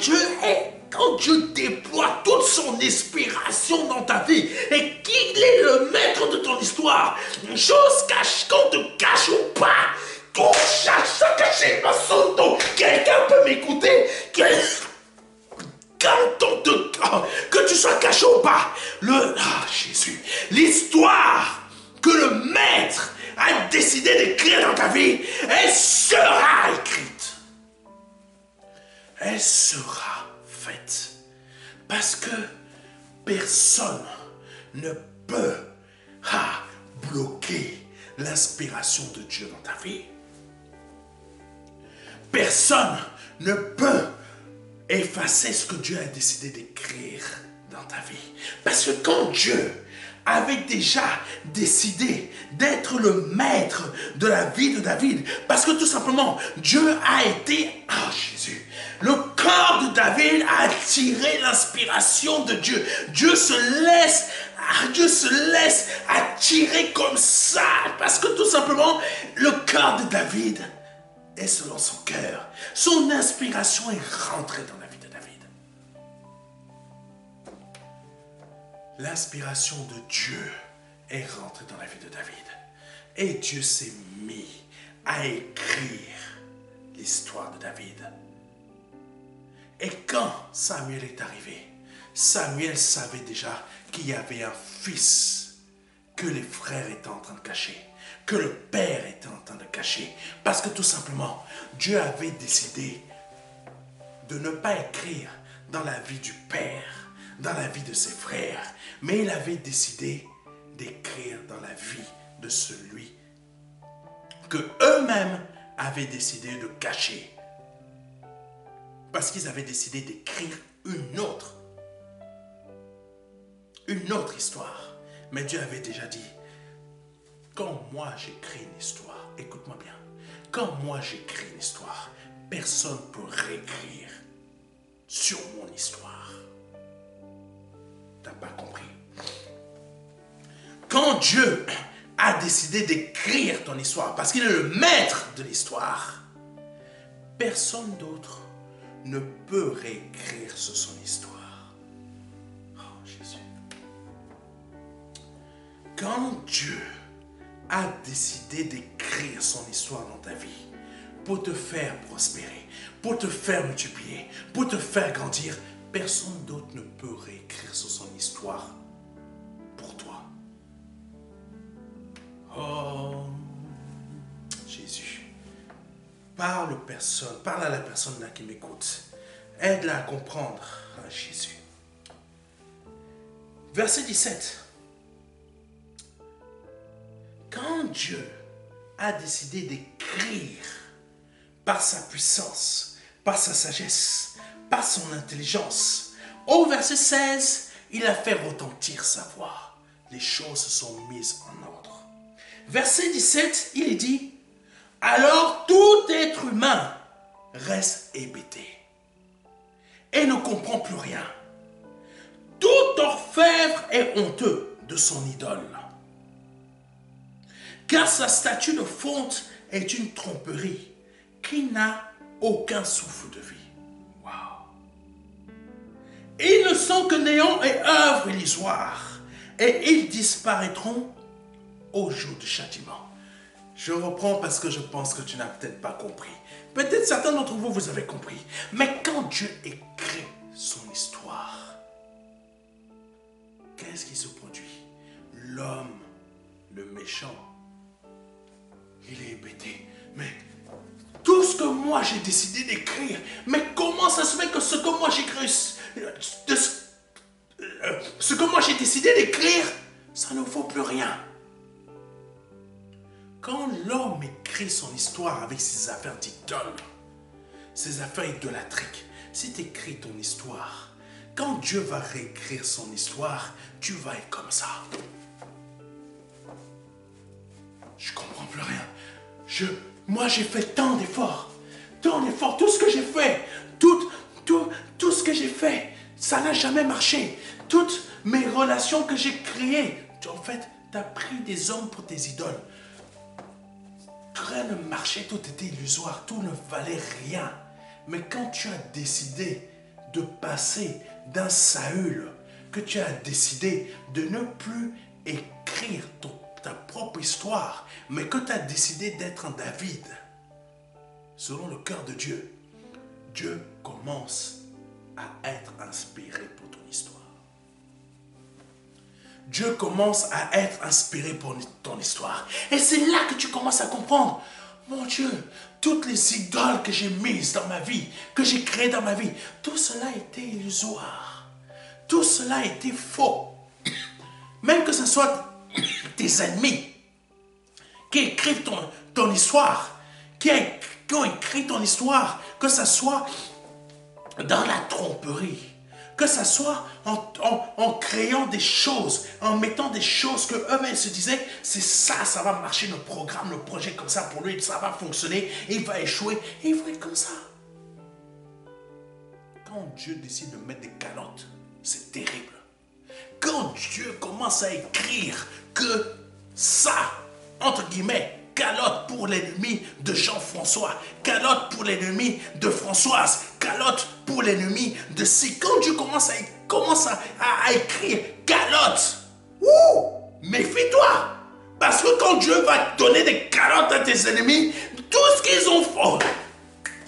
Dieu déploie toute son inspiration dans ta vie et qu'il est le maître de ton histoire, chose cache qu'on te cache ou pas, tout cherche à cacher ma sonde. Quelqu'un peut m'écouter? Que tu sois caché ou pas, Jésus, l'histoire que le maître a décidé d'écrire dans ta vie, elle sera écrite. Elle sera faite. Parce que personne ne peut bloquer l'inspiration de Dieu dans ta vie. Personne ne peut effacer ce que Dieu a décidé d'écrire dans ta vie. Parce que quand Dieu avait déjà décidé d'être le maître de la vie de David, parce que tout simplement, Dieu a été, Jésus, le corps de David a attiré l'inspiration de Dieu. Dieu se laisse attirer comme ça, parce que tout simplement, le corps de David est selon son cœur. Son inspiration est rentrée dans la vie de David. L'inspiration de Dieu est rentrée dans la vie de David. Et Dieu s'est mis à écrire l'histoire de David. Et quand Samuel est arrivé, Samuel savait déjà qu'il y avait un fils que les frères étaient en train de cacher, que le père était en train de cacher. Parce que tout simplement, Dieu avait décidé de ne pas écrire dans la vie du père, dans la vie de ses frères, mais il avait décidé d'écrire dans la vie de celui que eux-mêmes avaient décidé de cacher. Parce qu'ils avaient décidé d'écrire une autre histoire. Mais Dieu avait déjà dit, quand moi j'écris une histoire, écoute-moi bien, quand moi j'écris une histoire, personne ne peut réécrire sur mon histoire. Tu n'as pas compris? Quand Dieu a décidé d'écrire ton histoire, parce qu'il est le maître de l'histoire, personne d'autre ne peut réécrire sur son histoire. Oh Jésus. Quand Dieu a décidé d'écrire son histoire dans ta vie, pour te faire prospérer, pour te faire multiplier, pour te faire grandir, personne d'autre ne peut réécrire sur son histoire pour toi. Oh, Jésus. Parle à la personne là qui m'écoute. Aide-la à comprendre. Ah, Jésus. Verset 17. Quand Dieu a décidé d'écrire par sa puissance, par sa sagesse, par son intelligence, au verset 16, il a fait retentir sa voix. Les choses se sont mises en ordre. Verset 17, il est dit, alors tout être humain reste hébété et ne comprend plus rien. Tout orfèvre est honteux de son idole, car sa statue de fonte est une tromperie qui n'a aucun souffle de vie. Wow. Ils ne sont que néant et œuvre illusoire, et ils disparaîtront au jour du châtiment. Je reprends parce que je pense que tu n'as peut-être pas compris. Peut-être certains d'entre vous, vous avez compris. Mais quand Dieu écrit son histoire, qu'est-ce qui se produit? L'homme, le méchant, il est hébété. Mais tout ce que moi j'ai décidé d'écrire, mais comment ça se fait que ce que moi j'écris, ce que moi j'ai décidé d'écrire, ça ne vaut plus rien? Quand l'homme écrit son histoire avec ses affaires d'idole, ses affaires idolâtriques, si tu écris ton histoire, quand Dieu va réécrire son histoire, tu vas être comme ça. Je comprends plus rien. Moi j'ai fait tant d'efforts, tout ce que j'ai fait, tout ce que j'ai fait, ça n'a jamais marché. Toutes mes relations que j'ai créées, en fait, tu as pris des hommes pour tes idoles. Rien ne marchait, tout était illusoire, tout ne valait rien. Mais quand tu as décidé de passer d'un Saül, que tu as décidé de ne plus écrire ta propre histoire, mais que tu as décidé d'être un David, selon le cœur de Dieu, Dieu commence à être inspiré pour ton histoire. Dieu commence à être inspiré pour ton histoire. Et c'est là que tu commences à comprendre, mon Dieu, toutes les idoles que j'ai mises dans ma vie, que j'ai créées dans ma vie, tout cela était illusoire. Tout cela était faux. Même que ce soit tes ennemis qui écrivent ton histoire, qui ont écrit ton histoire, que ce soit dans la tromperie, que ce soit en créant des choses, en mettant des choses que eux-mêmes se disaient, c'est ça, ça va marcher, le programme, le projet comme ça pour lui, ça va fonctionner, il va échouer, et il va être comme ça. Quand Dieu décide de mettre des calottes, c'est terrible. Quand Dieu commence à écrire que ça, entre guillemets, calotte pour l'ennemi de Jean-François, calotte pour l'ennemi de Françoise, calotte pour l'ennemi de C. Quand Dieu commence à écrire calotte, méfie-toi, Parce que quand Dieu va donner des calottes à tes ennemis, tout ce qu'ils ont fait,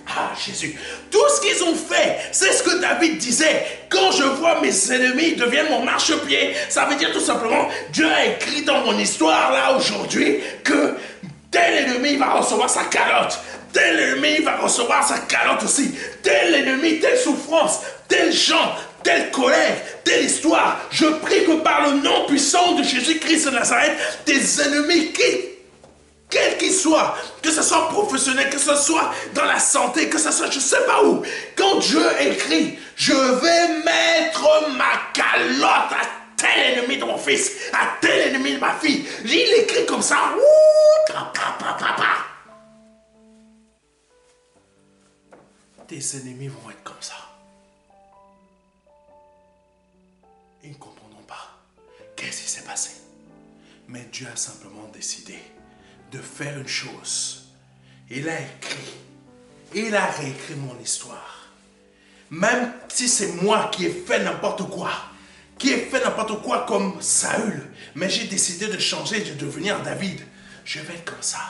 ah Jésus, tout ce qu'ils ont fait, c'est ce que David disait. Quand je vois mes ennemis deviennent mon marchepied, ça veut dire tout simplement, Dieu a écrit dans mon histoire là aujourd'hui que tel ennemi va recevoir sa calotte. Tel ennemi va recevoir sa calotte aussi. Tel ennemi, telle souffrance, tel genre, telle colère, telle histoire. Je prie que par le nom puissant de Jésus-Christ de Nazareth, tes ennemis, quels qu'ils soient, que ce soit professionnel, que ce soit dans la santé, que ce soit je ne sais pas où, quand Dieu écrit, je vais mettre ma calotte à tel ennemi de mon fils, à tel ennemi de ma fille. Il écrit comme ça. Tes ennemis vont être comme ça. Ils ne comprendront pas. Qu'est-ce qui s'est passé? Mais Dieu a simplement décidé de faire une chose. Il a écrit. Il a réécrit mon histoire. Même si c'est moi qui ai fait n'importe quoi. Qui ai fait n'importe quoi comme Saül. Mais j'ai décidé de changer, de devenir David. Je vais être comme ça.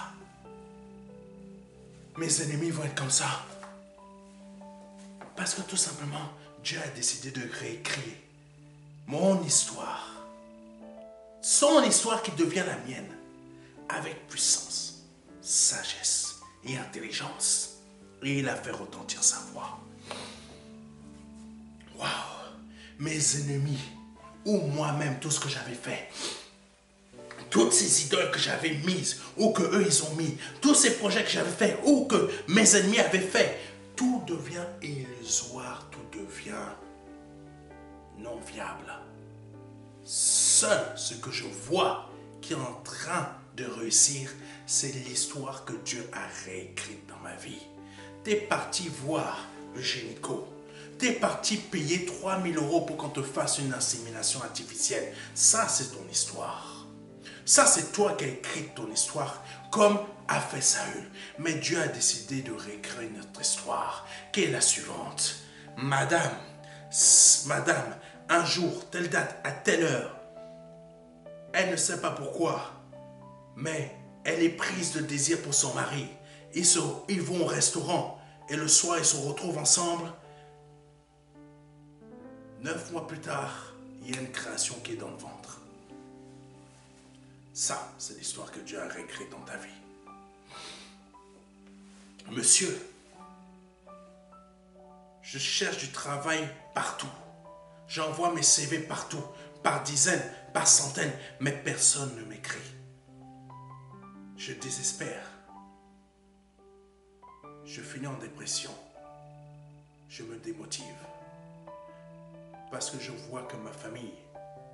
Mes ennemis vont être comme ça. Parce que tout simplement, Dieu a décidé de réécrire mon histoire. Son histoire qui devient la mienne. Avec puissance, sagesse et intelligence. Et il a fait retentir sa voix. Waouh! Mes ennemis, ou moi-même, tout ce que j'avais fait, toutes ces idoles que j'avais mises, ou que eux ils ont mis, tous ces projets que j'avais fait, ou que mes ennemis avaient fait, tout devient illusoire, tout devient non viable. Seul ce que je vois qui est en train de réussir, c'est l'histoire que Dieu a réécrite dans ma vie. T'es parti voir le gynéco. T'es parti payer 3 000 € pour qu'on te fasse une insémination artificielle. Ça, c'est ton histoire. Ça, c'est toi qui as écrit ton histoire, comme a fait Saül. Mais Dieu a décidé de réécrire notre histoire, qui est la suivante. Madame, un jour, telle date, à telle heure, elle ne sait pas pourquoi, mais elle est prise de désir pour son mari. Ils vont au restaurant et le soir, ils se retrouvent ensemble. 9 mois plus tard, il y a une création qui est dans le ventre. Ça, c'est l'histoire que Dieu a réécrite dans ta vie. Monsieur, je cherche du travail partout. J'envoie mes CV partout, par dizaines, par centaines, mais personne ne m'écrit. Je désespère. Je finis en dépression. Je me démotive. Parce que je vois que ma famille,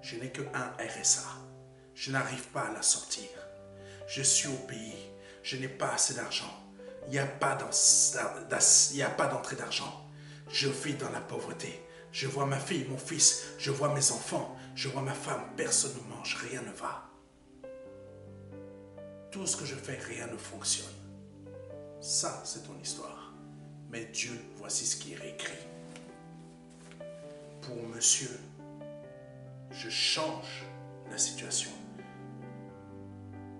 je n'ai qu'un RSA. Je n'arrive pas à la sortir. Je suis au pays. Je n'ai pas assez d'argent. Il n'y a pas d'entrée d'argent. Je vis dans la pauvreté. Je vois ma fille, mon fils. Je vois mes enfants. Je vois ma femme. Personne ne mange. Rien ne va. Tout ce que je fais, rien ne fonctionne. Ça, c'est ton histoire. Mais Dieu, voici ce qui est réécrit. Pour monsieur, je change la situation.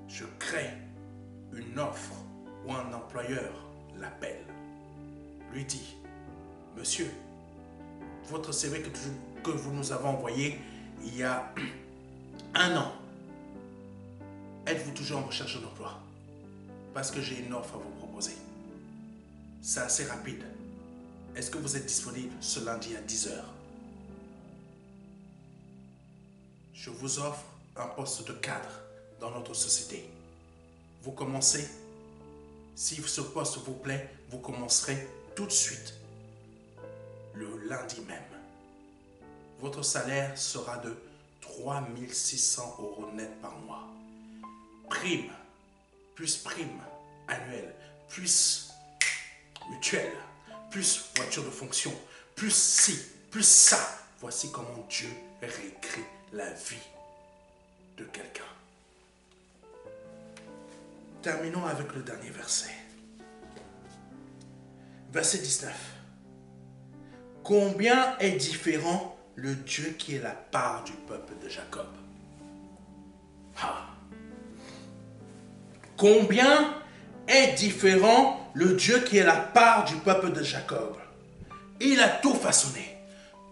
Je crée une offre où un employeur l'appelle. Lui dit, monsieur, votre CV que vous nous avez envoyé il y a 1 an, êtes-vous toujours en recherche d'emploi? Parce que j'ai une offre à vous proposer. C'est assez rapide. Est-ce que vous êtes disponible ce lundi à 10 h? Je vous offre un poste de cadre dans notre société. Vous commencez, si ce poste vous plaît, vous commencerez tout de suite, le lundi même. Votre salaire sera de 3 600 € net par mois. Prime annuelle, plus mutuelle, plus voiture de fonction, plus ci, plus ça. Voici comment Dieu réécrit la vie de quelqu'un. Terminons avec le dernier verset. Verset 19. Combien est différent le Dieu qui est la part du peuple de Jacob. Ah. Combien est différent le Dieu qui est la part du peuple de Jacob. Il a tout façonné.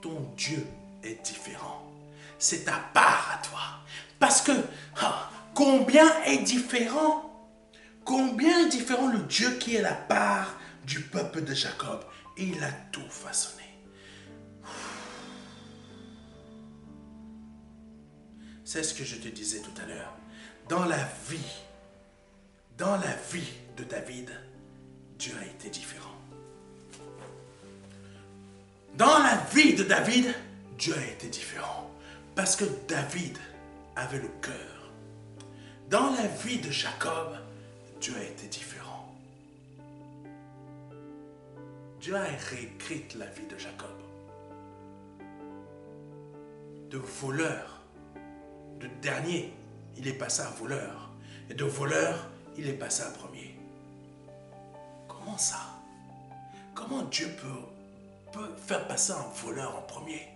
Ton Dieu est différent. C'est ta part à toi. Parce que, combien est différent? Combien est différent le Dieu qui est la part du peuple de Jacob? Il a tout façonné. C'est ce que je te disais tout à l'heure. Dans la vie de David, Dieu a été différent. Dans la vie de David, Dieu a été différent. Parce que David avait le cœur. Dans la vie de Jacob, Dieu a été différent. Dieu a réécrit la vie de Jacob. De voleur, de dernier, il est passé à voleur. Et de voleur, il est passé à premier. Comment ça? Comment Dieu peut faire passer un voleur en premier?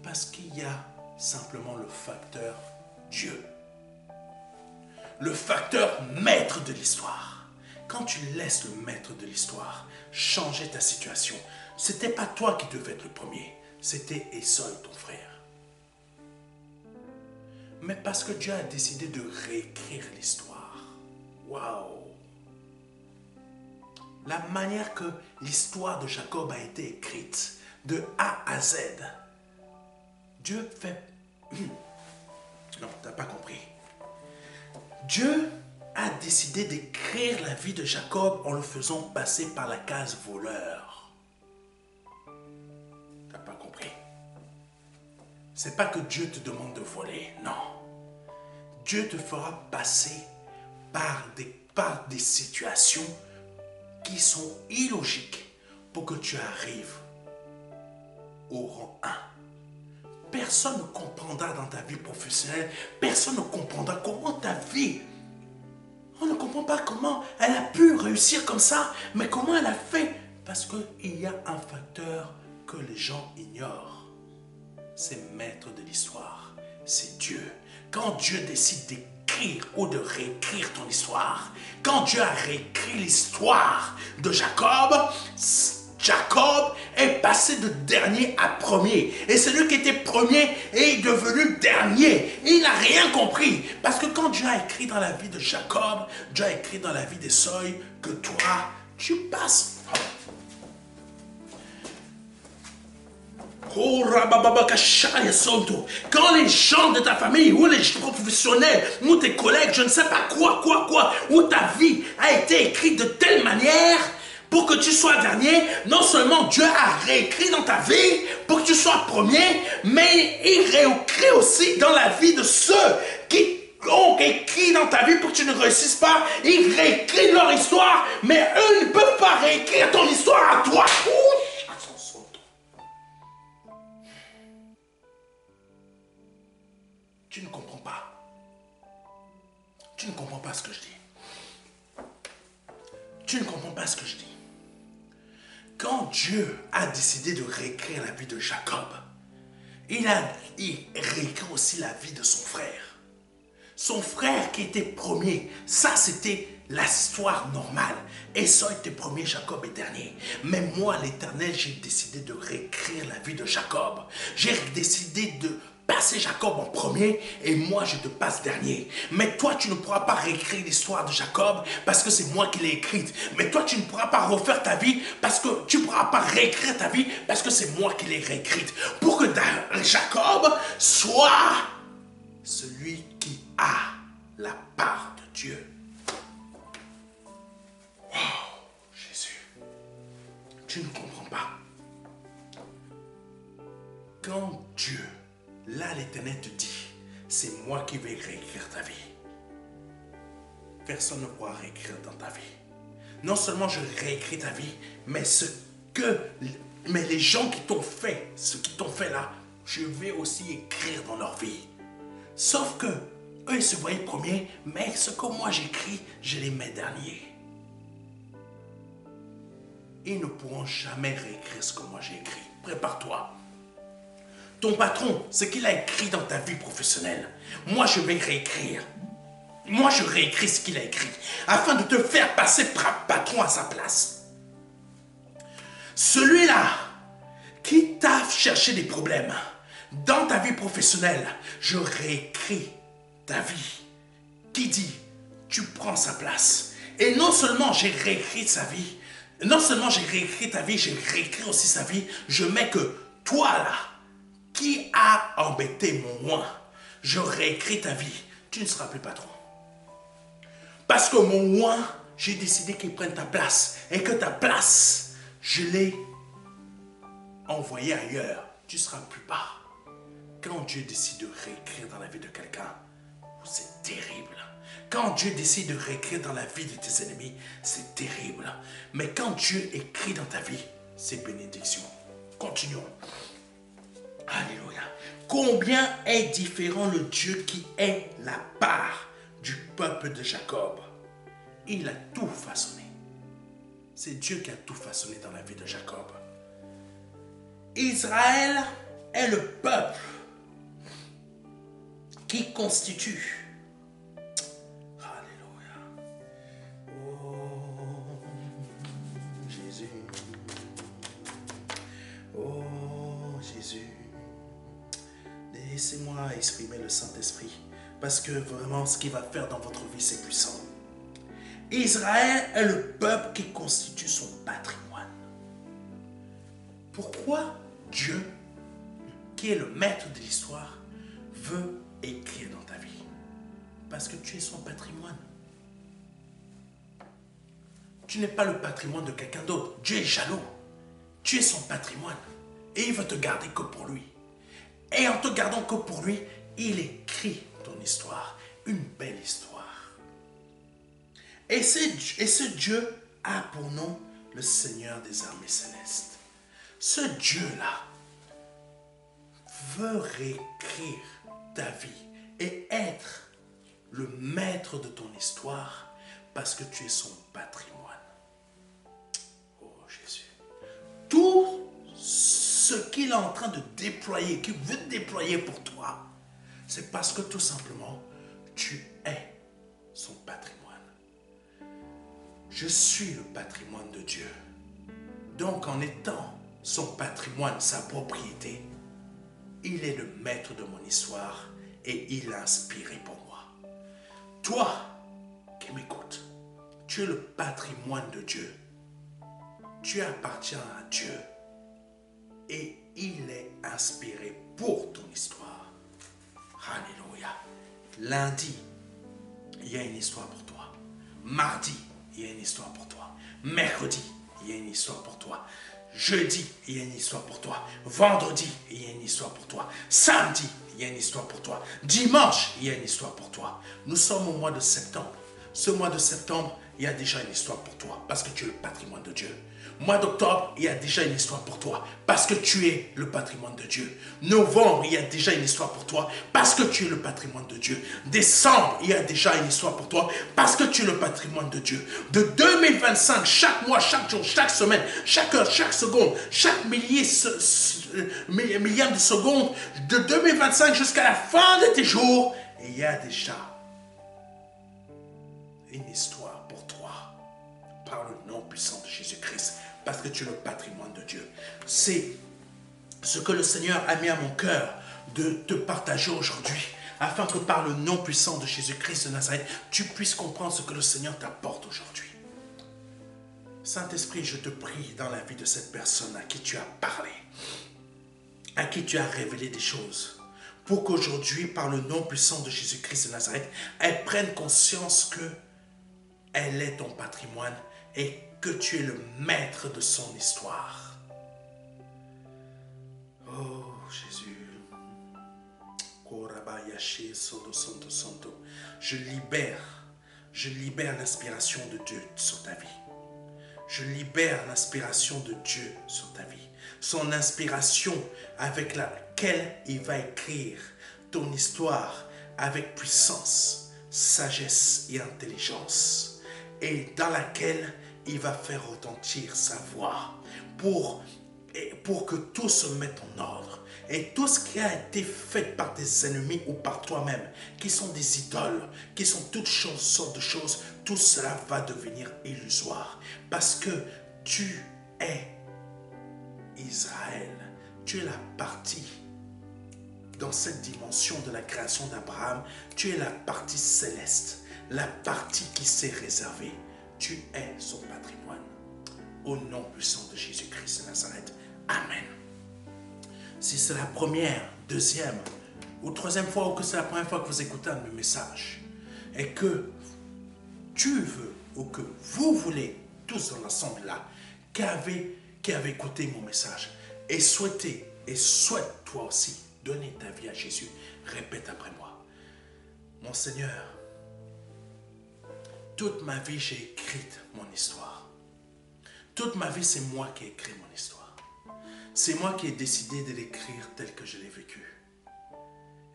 Parce qu'il y a simplement le facteur Dieu. Le facteur maître de l'histoire. Quand tu laisses le maître de l'histoire changer ta situation, ce n'était pas toi qui devais être le premier, c'était Esaü, ton frère. Mais parce que Dieu a décidé de réécrire l'histoire. Waouh! La manière que l'histoire de Jacob a été écrite, de A à Z, Dieu fait... Non, tu n'as pas compris. Dieu a décidé d'écrire la vie de Jacob en le faisant passer par la case voleur. Tu n'as pas compris. C'est pas que Dieu te demande de voler, non. Dieu te fera passer par des situations qui sont illogiques pour que tu arrives au rang 1. Personne ne comprendra dans ta vie professionnelle, personne ne comprendra comment ta vie, on ne comprend pas comment elle a pu réussir comme ça, mais comment elle a fait, parce qu'il y a un facteur que les gens ignorent. C'est maître de l'histoire, c'est Dieu. Quand Dieu décide d'écrire ou de réécrire ton histoire, quand Dieu a réécrit l'histoire de Jacob, Jacob est passé de dernier à premier. Et celui qui était premier est devenu dernier. Et il n'a rien compris. Parce que quand Dieu a écrit dans la vie de Jacob, Dieu a écrit dans la vie d'Esaü que toi, tu passes. Quand les gens de ta famille ou les professionnels ou tes collègues, je ne sais pas quoi, où ta vie a été écrite de telle manière pour que tu sois dernier, non seulement Dieu a réécrit dans ta vie pour que tu sois premier, mais il réécrit aussi dans la vie de ceux qui ont écrit dans ta vie pour que tu ne réussisses pas. Ils réécrivent leur histoire, mais eux ne peuvent pas réécrire ton histoire à toi. Tu ne comprends pas. Tu ne comprends pas ce que je dis. Tu ne comprends pas ce que je dis. Quand Dieu a décidé de réécrire la vie de Jacob, il réécrit aussi la vie de son frère. Son frère qui était premier, ça c'était l'histoire normale. Esaü était premier, Jacob est dernier. Mais moi, l'Éternel, j'ai décidé de réécrire la vie de Jacob. J'ai décidé de passer Jacob en premier et moi je te passe dernier. Mais toi tu ne pourras pas réécrire l'histoire de Jacob parce que c'est moi qui l'ai écrite. Mais toi tu ne pourras pas refaire ta vie parce que tu ne pourras pas réécrire ta vie parce que c'est moi qui l'ai réécrite. Pour que Jacob soit celui qui a la part de Dieu. Wow, Jésus, tu ne comprends pas. Quand Dieu, là, l'Éternel te dit, c'est moi qui vais réécrire ta vie. Personne ne pourra réécrire dans ta vie. Non seulement je réécris ta vie, mais les gens qui t'ont fait, ce qu'ils t'ont fait là, je vais aussi écrire dans leur vie. Sauf que, eux, ils se voyaient premiers, mais ce que moi j'écris, je les mets derniers. Ils ne pourront jamais réécrire ce que moi j'ai écrit. Prépare-toi. Ton patron, ce qu'il a écrit dans ta vie professionnelle, moi je vais réécrire. Moi, je réécris ce qu'il a écrit, afin de te faire passer patron à sa place. Celui-là qui t'a cherché des problèmes dans ta vie professionnelle, je réécris ta vie. Qui dit, tu prends sa place. Et non seulement j'ai réécrit sa vie, non seulement j'ai réécrit ta vie, j'ai réécrit aussi sa vie, je mets que toi là, qui a embêté mon moi, je réécris ta vie, tu ne seras plus patron. Parce que mon moi, j'ai décidé qu'il prenne ta place. Et que ta place, je l'ai envoyée ailleurs. Tu seras plus bas. Quand Dieu décide de réécrire dans la vie de quelqu'un, c'est terrible. Quand Dieu décide de réécrire dans la vie de tes ennemis, c'est terrible. Mais quand Dieu écrit dans ta vie, c'est bénédiction. Continuons. Alléluia. Combien est différent le Dieu qui est la part du peuple de Jacob. Il a tout façonné. C'est Dieu qui a tout façonné dans la vie de Jacob. Israël est le peuple qui constitue. Alléluia. Oh, Jésus. Oh, Jésus. Laissez-moi exprimer le Saint-Esprit. Parce que vraiment, ce qu'il va faire dans votre vie, c'est puissant. Israël est le peuple qui constitue son patrimoine. Pourquoi Dieu, qui est le maître de l'histoire, veut écrire dans ta vie? Parce que tu es son patrimoine. Tu n'es pas le patrimoine de quelqu'un d'autre. Dieu est jaloux. Tu es son patrimoine. Et il veut te garder que pour lui. Et en te gardant que pour lui, il écrit ton histoire. Une belle histoire. Et ce Dieu a pour nom le Seigneur des armées célestes. Ce Dieu-là veut réécrire ta vie et être le maître de ton histoire parce que tu es son patrimoine. Oh Jésus. Tout ce qu'il est en train de déployer, qu'il veut déployer pour toi, c'est parce que tout simplement, tu es son patrimoine. Je suis le patrimoine de Dieu. Donc en étant son patrimoine, sa propriété, il est le maître de mon histoire et il a inspiré pour moi. Toi qui m'écoutes, tu es le patrimoine de Dieu. Tu appartiens à Dieu et il est inspiré pour ton histoire. Alléluia. Lundi, il y a une histoire pour toi. Mardi, il y a une histoire pour toi. Mercredi, il y a une histoire pour toi. Jeudi, il y a une histoire pour toi. Vendredi, il y a une histoire pour toi. Samedi, il y a une histoire pour toi. Dimanche, il y a une histoire pour toi. Nous sommes au mois de septembre. Ce mois de septembre, il y a déjà une histoire pour toi parce que tu es le patrimoine de Dieu. Mois d'octobre, il y a déjà une histoire pour toi parce que tu es le patrimoine de Dieu. Novembre, il y a déjà une histoire pour toi parce que tu es le patrimoine de Dieu. Décembre, il y a déjà une histoire pour toi parce que tu es le patrimoine de Dieu. De 2025, chaque mois, chaque jour, chaque semaine, chaque heure, chaque seconde, chaque millième de seconde, de 2025 jusqu'à la fin de tes jours, il y a déjà une histoire pour toi par le nom puissant de Jésus-Christ. Parce que tu es le patrimoine de Dieu. C'est ce que le Seigneur a mis à mon cœur de te partager aujourd'hui, afin que par le nom puissant de Jésus-Christ de Nazareth, tu puisses comprendre ce que le Seigneur t'apporte aujourd'hui. Saint-Esprit, je te prie dans la vie de cette personne à qui tu as parlé, à qui tu as révélé des choses, pour qu'aujourd'hui, par le nom puissant de Jésus-Christ de Nazareth, elle prenne conscience que elle est ton patrimoine et que tu es le maître de son histoire. Oh Jésus. Je libère l'inspiration de Dieu sur ta vie. Je libère l'inspiration de Dieu sur ta vie. Son inspiration avec laquelle il va écrire ton histoire avec puissance, sagesse et intelligence. Et dans laquelle il va faire retentir sa voix pour que tout se mette en ordre Et tout ce qui a été fait par tes ennemis ou par toi-même, qui sont des idoles, qui sont toutes sortes de choses, tout cela va devenir illusoire. Parce que tu es Israël. Tu es la partie dans cette dimension de la création d'Abraham. Tu es la partie céleste, la partie qui s'est réservée. Tu es son patrimoine. Au nom puissant de Jésus-Christ de Nazareth. Amen. Si c'est la première, deuxième ou troisième fois ou que c'est la première fois que vous écoutez un de mes messages et que tu veux ou que vous voulez, tous dans l'ensemble là, qui avez écouté mon message et souhaite toi aussi donner ta vie à Jésus, répète après moi. Mon Seigneur, toute ma vie j'ai écrit mon histoire. Toute ma vie c'est moi qui ai écrit mon histoire. C'est moi qui ai décidé de l'écrire tel que je l'ai vécu.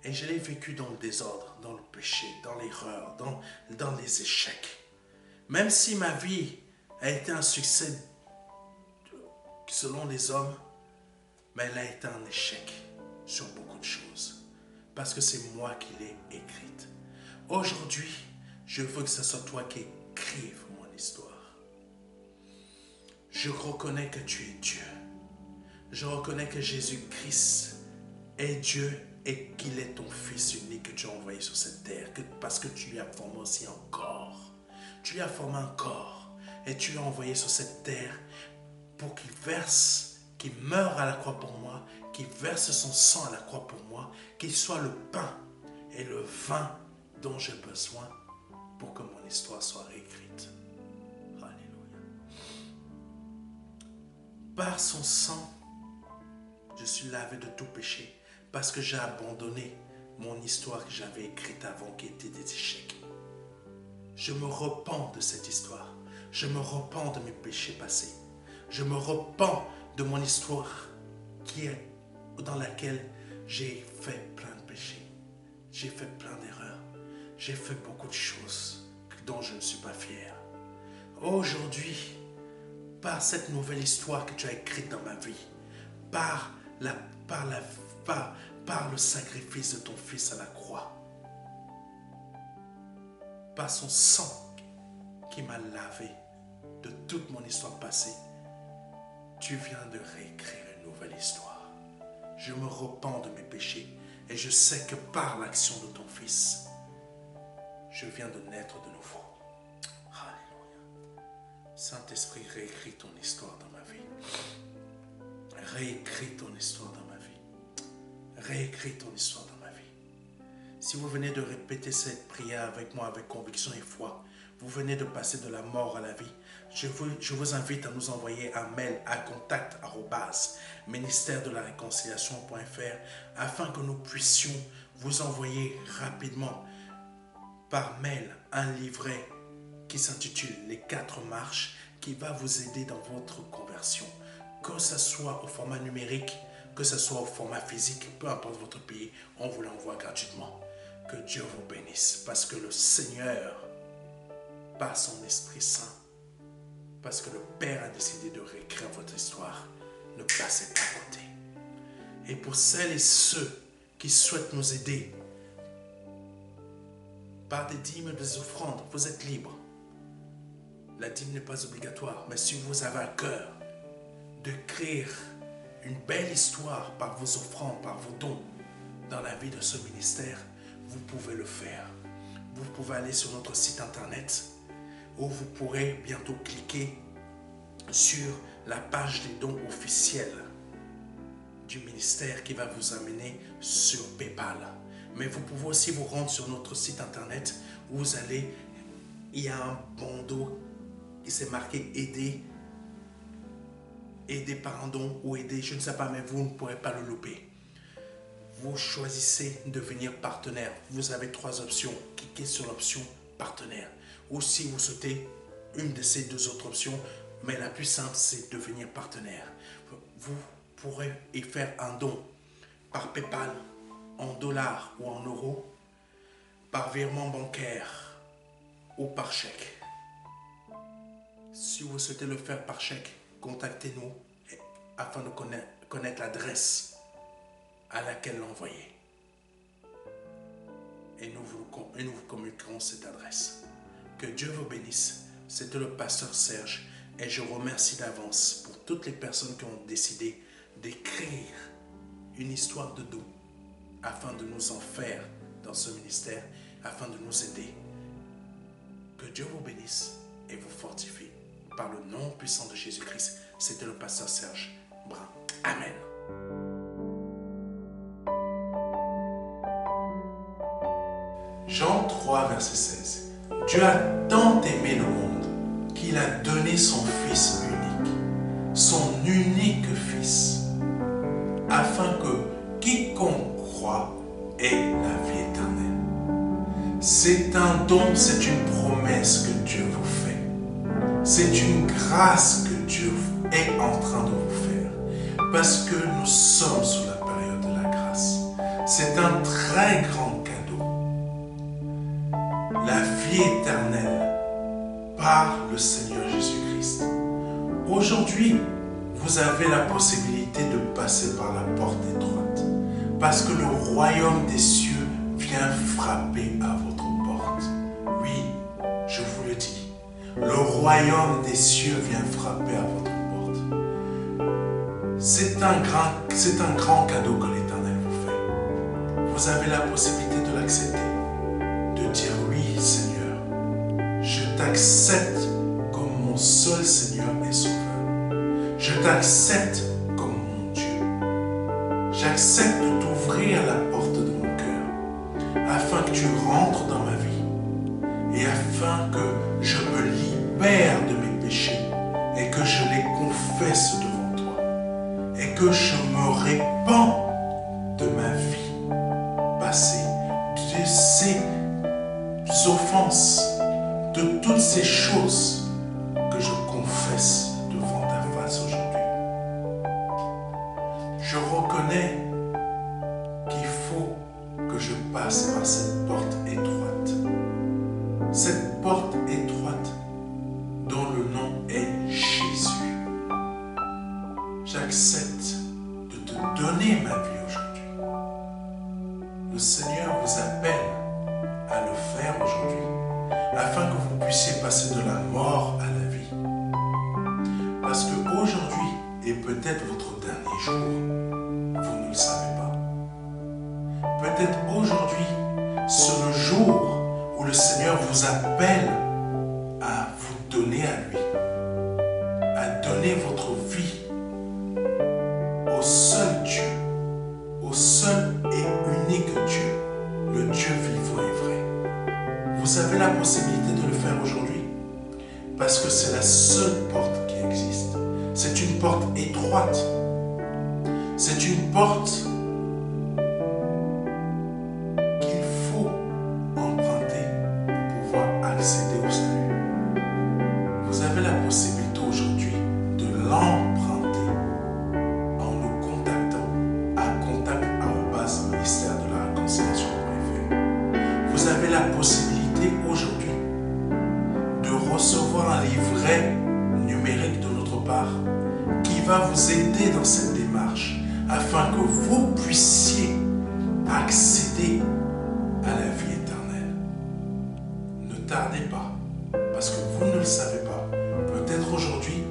Et je l'ai vécu dans le désordre, dans le péché, dans l'erreur, dans les échecs. Même si ma vie a été un succès selon les hommes, mais elle a été un échec sur beaucoup de choses. Parce que c'est moi qui l'ai écrite. Aujourd'hui, je veux que ce soit toi qui écrives mon histoire. Je reconnais que tu es Dieu. Je reconnais que Jésus-Christ est Dieu et qu'il est ton Fils unique que tu as envoyé sur cette terre. Parce que tu lui as formé aussi un corps. Tu lui as formé un corps et tu l'as envoyé sur cette terre pour qu'il verse, qu'il meure à la croix pour moi, qu'il verse son sang à la croix pour moi, qu'il soit le pain et le vin dont j'ai besoin pour que mon histoire soit réécrite. Alléluia. Par son sang, je suis lavé de tout péché parce que j'ai abandonné mon histoire que j'avais écrite avant qui était des échecs. Je me repens de cette histoire. Je me repens de mes péchés passés. Je me repens de mon histoire dans laquelle j'ai fait plein de péchés. J'ai fait plein d'erreurs. J'ai fait beaucoup de choses dont je ne suis pas fier. Aujourd'hui, par cette nouvelle histoire que tu as écrite dans ma vie, par le sacrifice de ton Fils à la croix, par son sang qui m'a lavé de toute mon histoire passée, tu viens de réécrire une nouvelle histoire. Je me repens de mes péchés et je sais que par l'action de ton Fils, je viens de naître de nouveau. Alléluia. Saint-Esprit, réécris ton histoire dans ma vie. Réécris ton histoire dans ma vie. Réécris ton histoire dans ma vie. Si vous venez de répéter cette prière avec moi, avec conviction et foi, vous venez de passer de la mort à la vie. Je vous invite à nous envoyer un mail à contact@ministère-de-la-réconciliation.fr afin que nous puissions vous envoyer rapidement par mail un livret qui s'intitule Les 4 marches qui va vous aider dans votre conversion. Que ce soit au format numérique, que ce soit au format physique, peu importe votre pays, on vous l'envoie gratuitement. Que Dieu vous bénisse parce que le Seigneur, par son Esprit Saint, parce que le Père a décidé de réécrire votre histoire, ne passez pas à côté. Et pour celles et ceux qui souhaitent nous aider par des dîmes, des offrandes, vous êtes libres. La dîme n'est pas obligatoire, mais si vous avez à cœur de créer une belle histoire par vos offrandes, par vos dons dans la vie de ce ministère, vous pouvez le faire. Vous pouvez aller sur notre site internet où vous pourrez bientôt cliquer sur la page des dons officiels du ministère qui va vous amener sur PayPal. Mais vous pouvez aussi vous rendre sur notre site internet où vous allez, il y a un bandeau qui s'est marqué aider par un don ou aider, je ne sais pas, mais vous ne pourrez pas le louper. Vous choisissez de devenir partenaire. Vous avez 3 options. Cliquez sur l'option partenaire. Ou si vous souhaitez une de ces 2 autres options, mais la plus simple, c'est devenir partenaire. Vous pourrez y faire un don par PayPal, en dollars ou en euros, par virement bancaire ou par chèque. Si vous souhaitez le faire par chèque, contactez-nous afin de connaître l'adresse à laquelle l'envoyer. Et nous vous communiquerons cette adresse. Que Dieu vous bénisse. C'était le pasteur Serge et je remercie d'avance pour toutes les personnes qui ont décidé d'écrire une histoire de nous afin de nous en faire dans ce ministère, afin de nous aider. Que Dieu vous bénisse et vous fortifie. Par le nom puissant de Jésus-Christ, c'était le pasteur Serge Brun. Amen. Jean 3, verset 16. Dieu a tant aimé le monde qu'il a donné son Fils unique, son unique Fils, afin que quiconque croit ait la vie éternelle. C'est un don, c'est une promesse que Dieu vous fait. C'est une grâce que Dieu est en train de vous faire. Parce que nous sommes sous la période de la grâce. C'est un très grand cadeau. La vie éternelle par le Seigneur Jésus-Christ. Aujourd'hui, vous avez la possibilité de passer par la porte étroite. Parce que le royaume des cieux vient frapper à votre porte. Oui, je vous le dis. Le royaume des cieux vient frapper à votre porte. C'est un grand cadeau que l'Éternel vous fait. Vous avez la possibilité de l'accepter. De dire oui, Seigneur. Je t'accepte comme mon seul Seigneur et Sauveur. Je t'accepte comme mon Dieu. J'accepte de t'ouvrir la porte de mon cœur afin que tu rentres dans ma vie et afin que je me libère de mes péchés et que je les confesse devant toi et que je me répands de ma vie passée, de ces offenses, de toutes ces choses que je confesse devant ta face aujourd'hui. Je reconnais qu'il faut que je passe par cette porte étroite. Cette porte étroite dont le nom est Jésus. J'accepte de te donner ma vie aujourd'hui. Le Seigneur vous appelle à le faire aujourd'hui afin que vous puissiez passer de la mort à la vie. Parce qu'aujourd'hui est peut-être votre dernier jour. Vous ne le savez pas. Peut-être aujourd'hui, c'est le jour où le Seigneur vous appelle à vous donner à lui, à donner votre vie au seul Dieu, au seul et unique Dieu, le Dieu vivant et vrai. Vous avez la possibilité de le faire aujourd'hui parce que c'est la seule porte qui existe. C'est une porte étroite. C'est une porte qu'il faut emprunter pour pouvoir accéder au salut. Vous avez la possibilité aujourd'hui de l'emprunter en nous contactant à contact@ministère de la réconciliation.fr. Vous avez la possibilité aujourd'hui de recevoir un livret numérique de notre part qui va vous aider dans cette démarche afin que vous puissiez accéder à la vie éternelle. Ne tardez pas, parce que vous ne le savez pas. Peut-être aujourd'hui,